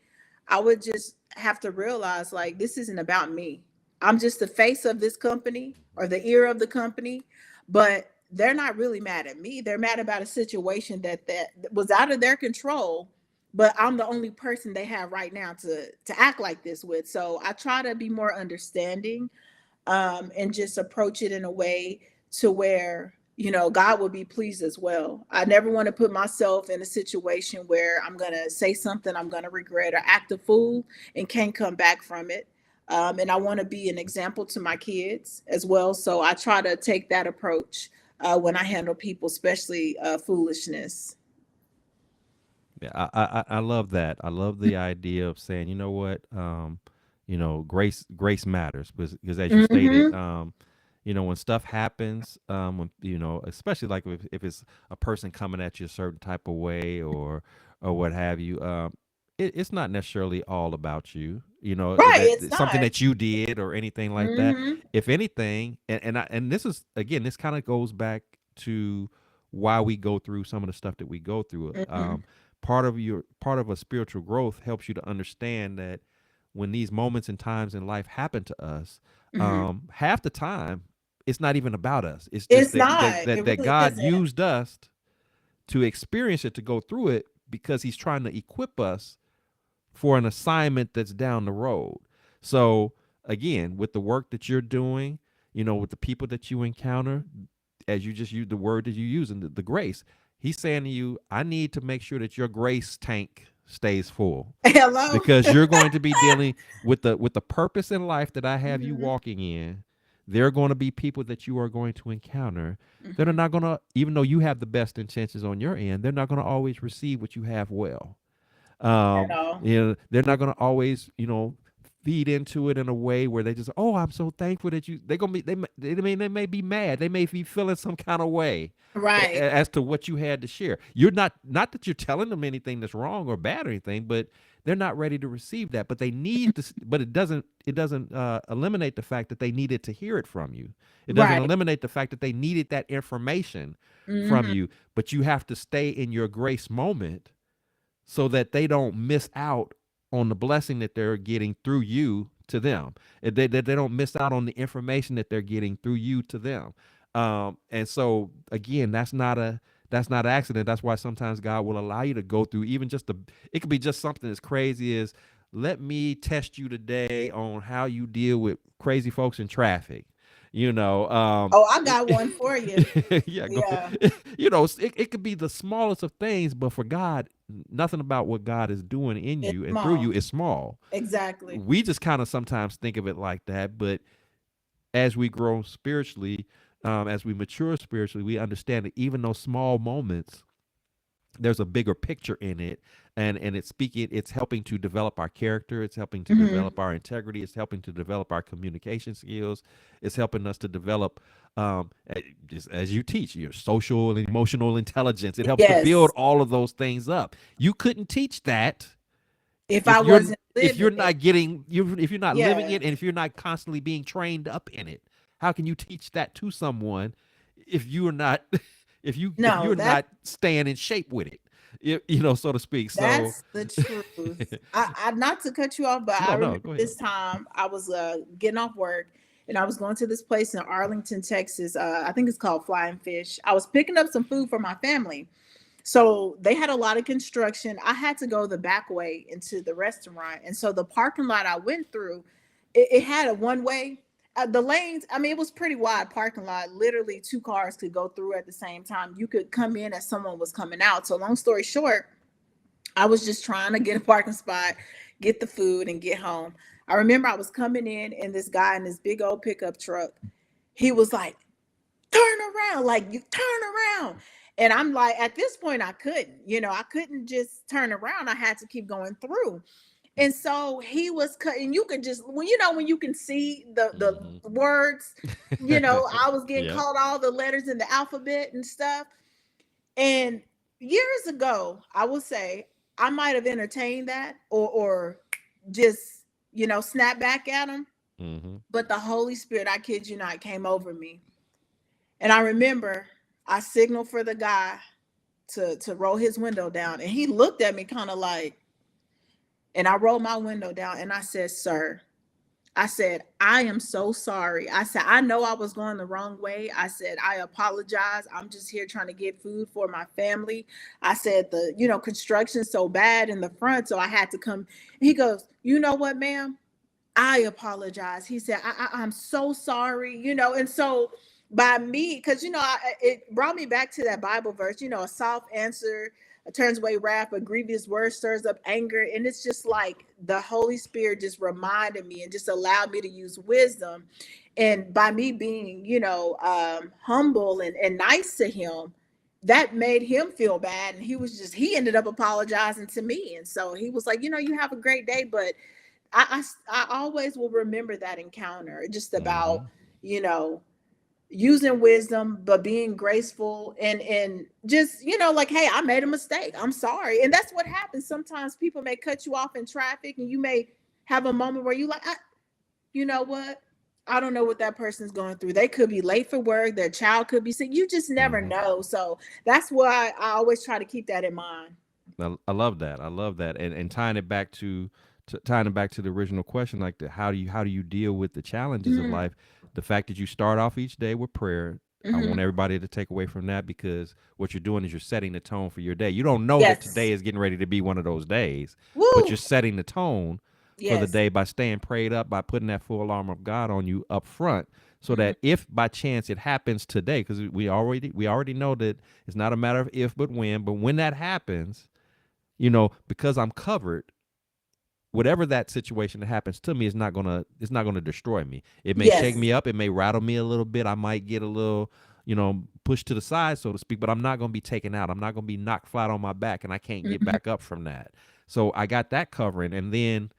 I would just have to realize like this isn't about me. I'm just the face of this company or the ear of the company, but they're not really mad at me. They're mad about a situation that was out of their control, but I'm the only person they have right now to act like this with. So I try to be more understanding, and just approach it in a way to where you know God will be pleased as well. I never want to put myself in a situation where I'm gonna say something I'm gonna regret or act a fool and can't come back from it. And I want to be an example to my kids as well. So I try to take that approach when I handle people, especially foolishness. Yeah, I love that. I love the idea of saying, you know what, you know, grace matters, because as you stated, Mm-hmm. you know, when stuff happens, when you know, especially like if it's a person coming at you a certain type of way or what have you, it's not necessarily all about you. You know, Right, it's that something not. that you did or anything like that. Mm-hmm. If anything, and this is again, this kind of goes back to why we go through some of the stuff that we go through. Mm-hmm. Part of a spiritual growth helps you to understand that when these moments and times in life happen to us, Mm-hmm. half the time it's not even about us. It's just It's not. It that really God isn't. used us to experience it, to go through it, because He's trying to equip us for an assignment that's down the road. So again, with the work that you're doing, with the people that you encounter, as you just use the word that you use in the grace, he's saying to you, I need to make sure that your grace tank stays full, Hello. because you're going to be dealing with the purpose in life that I have you Hmm. walking in. There are going to be people that you are going to encounter that are Hmm. not going to, even though you have the best intentions on your end, they're not going to always receive what you have well. At all. They're not going to always, feed into it in a way where they just, oh, I'm so thankful that you. They're gonna be. They may be mad. They may be feeling some kind of way Right. as to what you had to share. You're not that you're telling them anything that's wrong or bad or anything, but they're not ready to receive that. But they need to. But it doesn't eliminate the fact that they needed to hear it from you. It doesn't Right. eliminate the fact that they needed that information from Hmm. you. But you have to stay in your grace moment so that they don't miss out on the blessing that they're getting through you to them. They don't miss out on the information that they're getting through you to them. And so again, that's not an accident. That's why sometimes God will allow you to go through even just it could be just something as crazy as, let me test you today on how you deal with crazy folks in traffic. You know, Oh, I got one for you. yeah, go, Yeah. it could be the smallest of things, but for God, nothing about what God is doing in It's you and through small. you is small. Exactly. We just kind of sometimes think of it like that, but as we grow spiritually, as we mature spiritually, we understand that even those small moments, there's a bigger picture in it, and it's helping to develop our character, it's helping to Hmm. develop our integrity, it's helping to develop our communication skills, it's helping us to develop, just as you teach, your social and emotional intelligence. It helps to build Yes. all of those things up. You couldn't teach that If I if you're wasn't if living you're it. not getting you if you're not living Yeah. it, and if you're not constantly being trained up in it. How can you teach that to someone if you're not if No, you're not staying in shape with it, so to speak? So that's the truth. I not to cut you off, but I no, no, remember go ahead. this time I was getting off work and I was going to this place in Arlington, Texas. I think it's called Flying Fish. I was picking up some food for my family. So they had a lot of construction. I had to go the back way into the restaurant. And so the parking lot I went through, it had a one way. The lanes, I mean, it was pretty wide parking lot. Literally, two cars could go through at the same time. You could come in as someone was coming out. So, long story short, I was just trying to get a parking spot, get the food, and get home. I remember I was coming in, and this guy in this big old pickup truck, he was like, turn around, like you turn around. And I'm like, at this point, I couldn't, I couldn't just turn around. I had to keep going through. And so he was cutting. You could just, when when you can see Hmm. the words, I was getting Yep. called all the letters in the alphabet and stuff. And years ago, I will say I might have entertained that or just, snap back at him. Hmm. But the Holy Spirit, I kid you not, came over me. And I remember I signaled for the guy to roll his window down. And he looked at me kind of like, and I rolled my window down and I said, Sir, I said, I am so sorry. I said, I know I was going the wrong way. I said, I apologize. I'm just here trying to get food for my family. I said, construction's so bad in the front. So I had to come. He goes, you know what, ma'am? I apologize. He said, I'm so sorry, and so by me, because, it brought me back to that Bible verse, a soft answer turns away wrath, a grievous word stirs up anger. And it's just like the Holy Spirit just reminded me and just allowed me to use wisdom. And by me being, humble and nice to him, that made him feel bad. And he ended up apologizing to me. And so he was like, you have a great day, but I always will remember that encounter just about, Hmm. you know, using wisdom, but being graceful and just, like, hey, I made a mistake. I'm sorry. And that's what happens. Sometimes people may cut you off in traffic and you may have a moment where you like, you know what? I don't know what that person's going through. They could be late for work. Their child could be sick. You just never Hmm. know. So that's why I always try to keep that in mind. I love that. I love that, and tying it back to the original question, like how do you deal with the challenges of Mm-hmm. life? The fact that you start off each day with prayer. I Mm-hmm. want everybody to take away from that, because what you're doing is you're setting the tone for your day. You don't know that today Yes. is getting ready to be one of those days, but you're Woo. setting the tone for the Yes. day by staying prayed up, by putting that full armor of God on you up front, so that if by chance it happens today, because we already know that it's not a matter of if but when that happens, because I'm covered, whatever that situation that happens to me is not gonna destroy me. It may shake Yes. me up, it may rattle me a little bit. I might get a little, pushed to the side, so to speak, but I'm not gonna be taken out. I'm not gonna be knocked flat on my back and I can't get Hmm. back up from that. So I got that covering. And then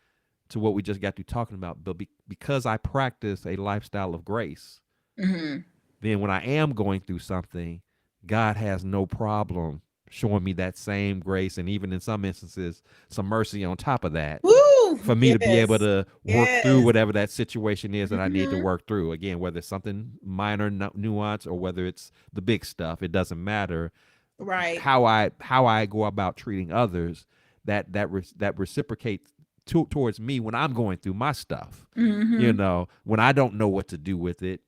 to what we just got through talking about, but because I practice a lifestyle of grace, Hmm. then when I am going through something, God has no problem showing me that same grace, and even in some instances some mercy on top of that, Woo! for me to be able Yes. to work through Yes. whatever that situation is that I need to Hmm. work through. Again, whether it's something minor, nuance, or whether it's the big stuff, it doesn't matter. Right. How I go about treating others, that reciprocates towards me when I'm going through my stuff. Hmm. When I don't know what to do with it,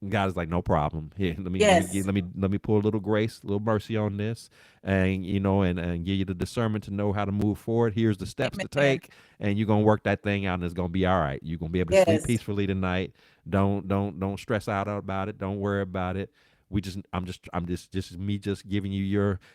God is like, no problem. Here, Yes. let me pull a little grace, a little mercy on this, and and give you the discernment to know how to move forward. Here's the steps to Amen. take, and you're gonna work that thing out, and it's gonna be all right. You're gonna be able to sleep Yes. peacefully tonight. Don't stress out about it. Don't worry about it. I'm just me just giving you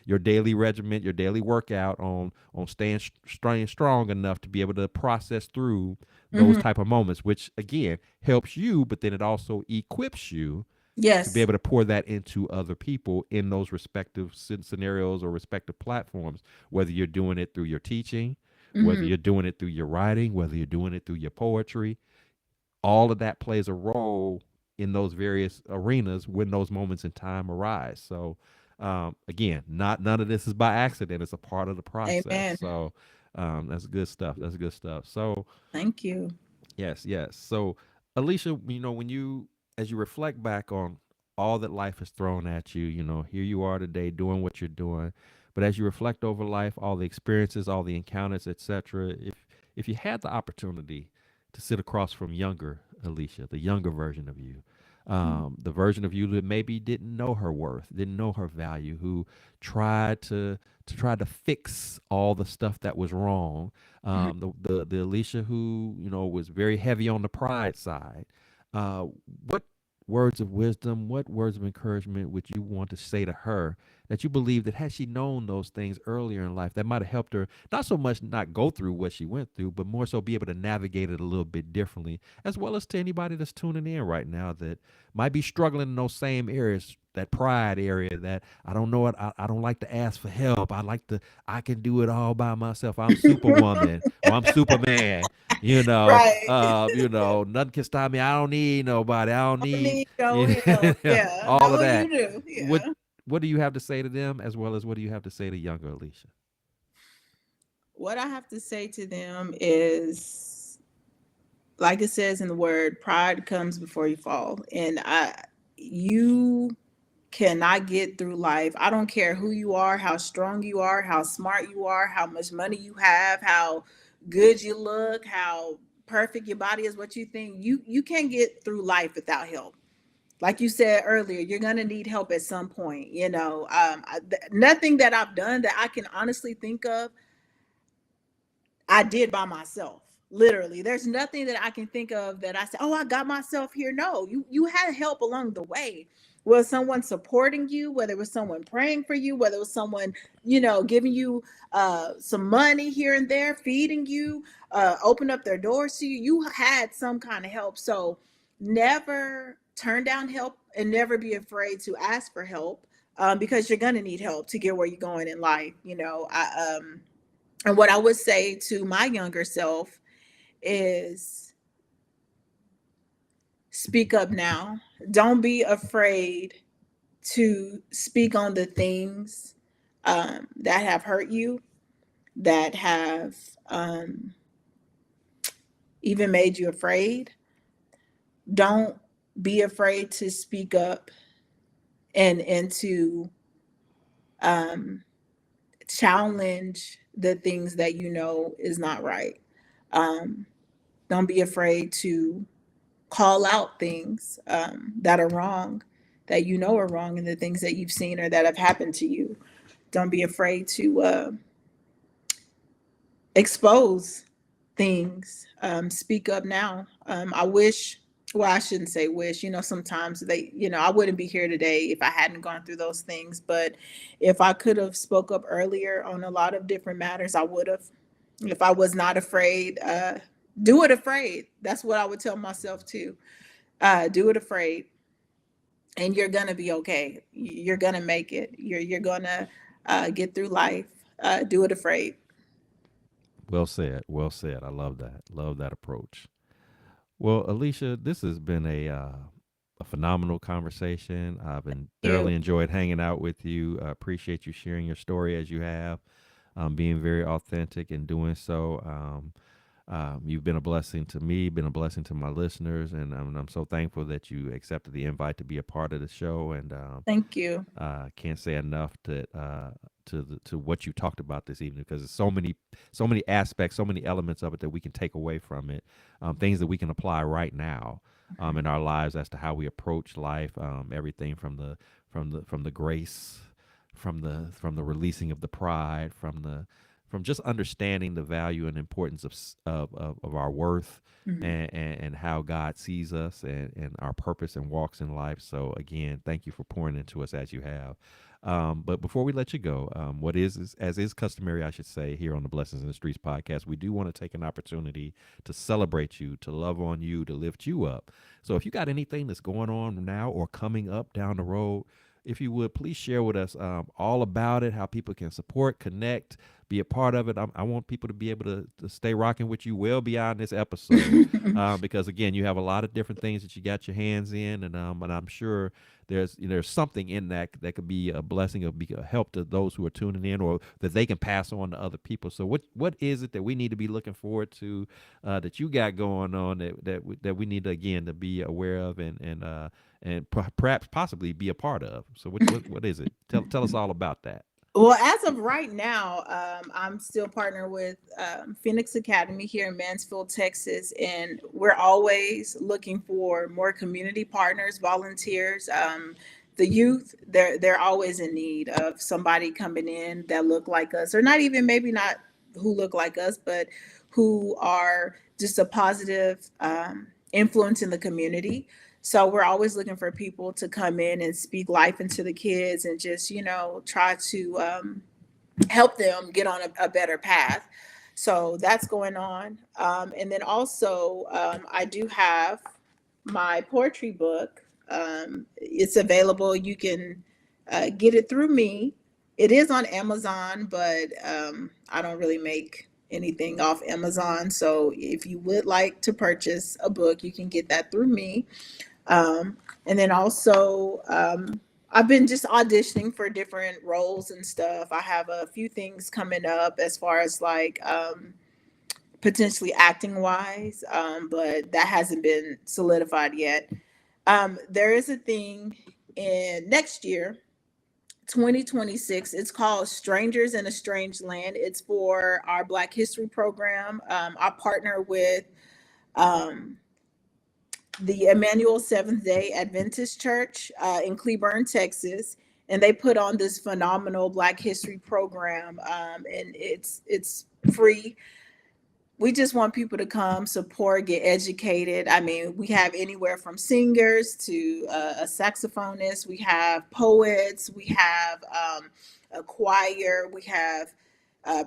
your daily regiment, your daily workout on staying strong enough to be able to process through those Hmm. type of moments, which again helps you, but then it also equips you to be Yes. able to pour that into other people in those respective scenarios or respective platforms, whether you're doing it through your teaching, whether Hmm. you're doing it through your writing, whether you're doing it through your poetry. All of that plays a role in those various arenas when those moments in time arise. So again, not none of this is by accident. It's a part of the process. Amen. So that's good stuff. That's good stuff. So Thank you. yes, yes. So Alicia, when as you reflect back on all that life has thrown at you, here you are today doing what you're doing. But as you reflect over life, all the experiences, all the encounters, etc., if you had the opportunity to sit across from younger Alicia, the younger version of you, the version of you that maybe didn't know her worth, didn't know her value, who tried to try to fix all the stuff that was wrong, Mhm. the Alicia who was very heavy on the pride side. Uh, what words of wisdom, what words of encouragement would you want to say to her that you believe that had she known those things earlier in life, that might have helped her not so much not go through what she went through, but more so be able to navigate it a little bit differently, as well as to anybody that's tuning in right now that might be struggling in those same areas, that pride area, that I don't know what I don't like to ask for help. I can do it all by myself. I'm superwoman or I'm Superman. Right. Nothing can stop me. I don't need nobody. I don't I need need no help. Yeah. all of No, you that. do. What Yeah. what do you have to say to them, as well as what do you have to say to younger Alicia? What I have to say to them is, like it says in the word, pride comes before you fall. And you cannot get through life. I don't care who you are, how strong you are, how smart you are, how much money you have, how good you look, how perfect your body is, what you think. You can't get through life without help. Like you said earlier, you're gonna need help at some point. Nothing that I've done that I can honestly think of I did by myself. Literally, there's nothing that I can think of that I said, "Oh, I got myself here." No, you had help along the way. Was someone supporting you? Whether it was someone praying for you, whether it was someone giving you some money here and there, feeding you, open up their doors to you. You had some kind of help. So never turn down help and never be afraid to ask for help, because you're gonna need help to get where you're going in life. And what I would say to my younger self is speak up now. Don't be afraid to speak on the things that have hurt you, that have even made you afraid. Don't be afraid to speak up and to um, challenge the things that you know is not right. Um, don't be afraid to call out things that are wrong, that you know are wrong, and the things that you've seen or that have happened to you. Don't be afraid to expose things. Speak up now. I wish well, I shouldn't say wish, sometimes I wouldn't be here today if I hadn't gone through those things. But if I could have spoke up earlier on a lot of different matters, I would have. If I was not afraid, do it afraid. That's what I would tell myself too. Do it afraid, and you're gonna be okay. You're gonna make it. You're gonna get through life. Do it afraid. Well said. Well said. I love that. Love that approach. Well, Alicia, this has been a phenomenal conversation. I've been thoroughly You. enjoyed hanging out with you. I appreciate you sharing your story as you have, being very authentic and doing so. You've been a blessing to me, been a blessing to my listeners, and I'm so thankful that you accepted the invite to be a part of the show. And Thank you. can't say enough to what you talked about this evening, because there's so many aspects, so many elements of it that we can take away from it, things that we can apply right now in our lives as to how we approach life. Everything from the grace, from the releasing of the pride, from just understanding the value and importance of our worth, Mhm. and how God sees us, and our purpose and walks in life. So again, thank you for pouring into us as you have. But before we let you go, what is as is customary, I should say, here on the Blessings in the Streets podcast, we do want to take an opportunity to celebrate you, to love on you, to lift you up. So if you got anything that's going on now or coming up down the road, if you would please share with us all about it, how people can support, connect, be a part of it. I want people to be able to stay rocking with you well beyond this episode, because again, you have a lot of different things that you got your hands in, and I'm sure there's something in that that could be a blessing or be a help to those who are tuning in, or that they can pass on to other people. So what is it that we need to be looking forward to, that you got going on, that we need to, again, to be aware of, and perhaps possibly be a part of? So what is it? Tell us all about that. Well, as of right now, I'm still partnered with Phoenix Academy here in Mansfield, Texas, and we're always looking for more community partners, volunteers. The youth, they're always in need of somebody coming in that look like us, or not even maybe not who look like us, but who are just a positive influence in the community. So we're always looking for people to come in and speak life into the kids and just, try to help them get on a better path. So that's going on. And then also, I do have my poetry book. It's available. You can get it through me. It is on Amazon, but I don't really make anything off Amazon. So if you would like to purchase a book, you can get that through me. And then also, I've been just auditioning for different roles and stuff. I have a few things coming up as far as like potentially acting wise, but that hasn't been solidified yet. There is a thing in next year, 2026. It's called Strangers in a Strange Land. It's for our Black History program. I partner with um, the Emmanuel Seventh Day Adventist Church in Cleburne, Texas, and they put on this phenomenal Black History program, and it's free. We just want people to come, support, get educated. I mean, we have anywhere from singers to a saxophonist. We have poets. We have a choir. We have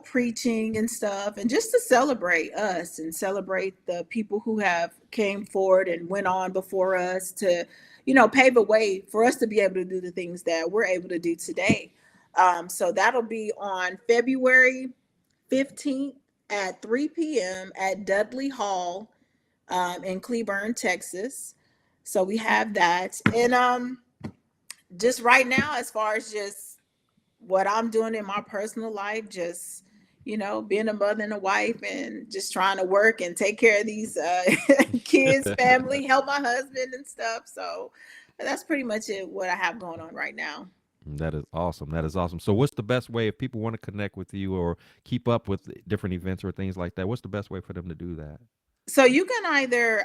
preaching and stuff, and just to celebrate us and celebrate the people who have came forward and went on before us to, pave a way for us to be able to do the things that we're able to do today. So that'll be on February 15th at 3 p.m. at Dudley Hall in Cleburne, Texas. So we have that. And just right now, as far as just what I'm doing in my personal life, just being a mother and a wife, and just trying to work and take care of these kids, family, help my husband and stuff. So that's pretty much it. What I have going on right now. That is awesome. That is awesome. So, what's the best way if people want to connect with you or keep up with different events or things like that? What's the best way for them to do that? So you can either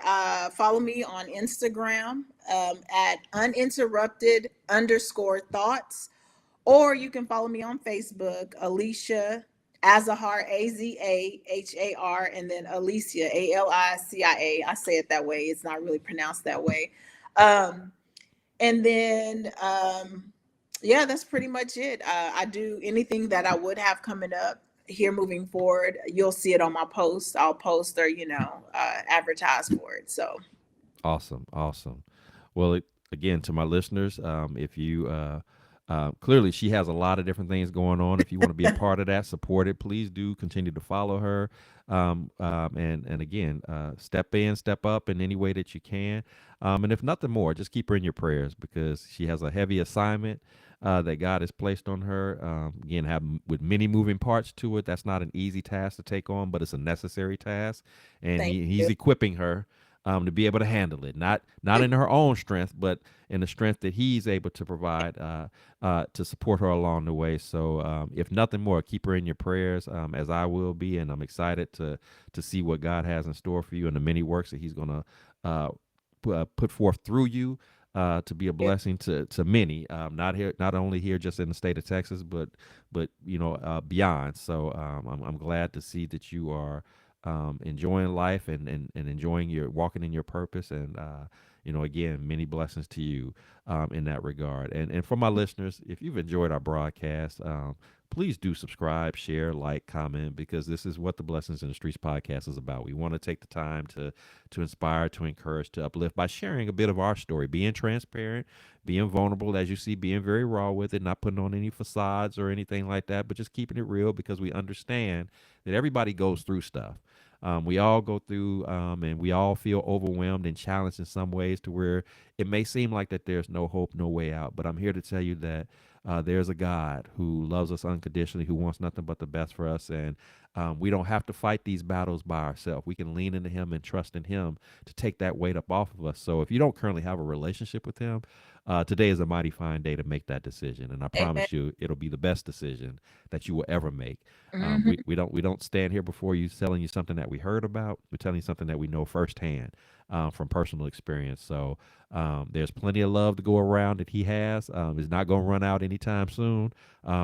follow me on Instagram at uninterrupted_thoughts, or you can follow me on Facebook, Alicia Azahar, Azahar, and then Alicia, Alicia. I say it that way. It's not really pronounced that way. Um, and then, yeah, that's pretty much it. I do anything that I would have coming up here moving forward. You'll see it on my post. I'll post or, advertise for it. So, Awesome, awesome. Well, again, to my listeners, if you clearly she has a lot of different things going on. If you want to be a part of that, support it. Please do continue to follow her, and again, step in, step up in any way that you can. And if nothing more, just keep her in your prayers because she has a heavy assignment. That God has placed on her. Again, with many moving parts to it. That's not an easy task to take on, but it's a necessary task, and thank he's you. equipping her to be able to handle it. Not in her own strength, but in the strength that he's able to provide to support her along the way. So, if nothing more, keep her in your prayers, as I will be, and I'm excited to see what God has in store for you and the many works that He's going to put forth through you. To be a blessing to many, not only here just in the state of Texas, but beyond. So I'm glad to see that you are enjoying life and enjoying your walking in your purpose. And again, many blessings to you in that regard. And for my listeners, if you've enjoyed our broadcast, please do subscribe, share, like, comment, because this is what the Blessings in the Streets podcast is about. We want to take the time to inspire, to encourage, to uplift by sharing a bit of our story, being transparent, being vulnerable, as you see, being very raw with it, not putting on any facades or anything like that, but just keeping it real because we understand that everybody goes through stuff. We all go through, and we all feel overwhelmed and challenged in some ways to where it may seem like that there's no hope, no way out. But I'm here to tell you that there's a God who loves us unconditionally, who wants nothing but the best for us. And we don't have to fight these battles by ourselves. We can lean into Him and trust in Him to take that weight up off of us. So if you don't currently have a relationship with Him, today is a mighty fine day to make that decision. And I Amen. promise you, it'll be the best decision that you will ever make. Hmm. We don't stand here before you telling you something that we heard about. We're telling you something that we know firsthand from personal experience. So there's plenty of love to go around that He has. It's not going to run out anytime soon.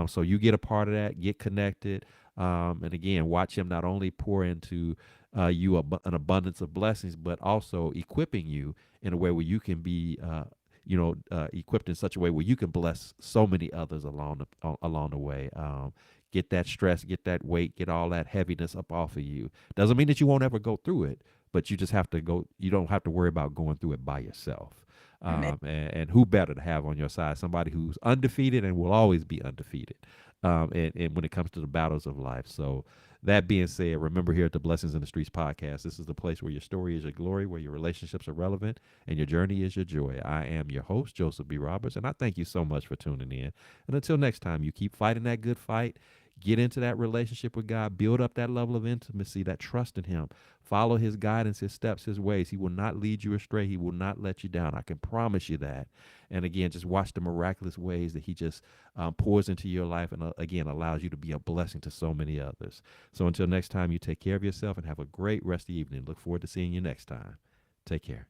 So you get a part of that, get connected, and again, watch Him not only pour into you an abundance of blessings, but also equipping you in a way where you can be. Equipped in such a way where you can bless so many others along the way. Get that stress, get that weight, get all that heaviness up off of you. Doesn't mean that you won't ever go through it, but you just have to go. You don't have to worry about going through it by yourself. Amen. And who better to have on your side? Somebody who's undefeated and will always be undefeated. And when it comes to the battles of life. So that being said, remember here at the Blessings in the Streets podcast, this is the place where your story is your glory, where your relationships are relevant, and your journey is your joy. I am your host, Joseph B. Roberts, and I thank you so much for tuning in. And until next time, you keep fighting that good fight. Get into that relationship with God. Build up that level of intimacy, that trust in Him. Follow His guidance, His steps, His ways. He will not lead you astray. He will not let you down. I can promise you that. And again, just watch the miraculous ways that He just pours into your life and, again, allows you to be a blessing to so many others. So until next time, you take care of yourself and have a great rest of the evening. Look forward to seeing you next time. Take care.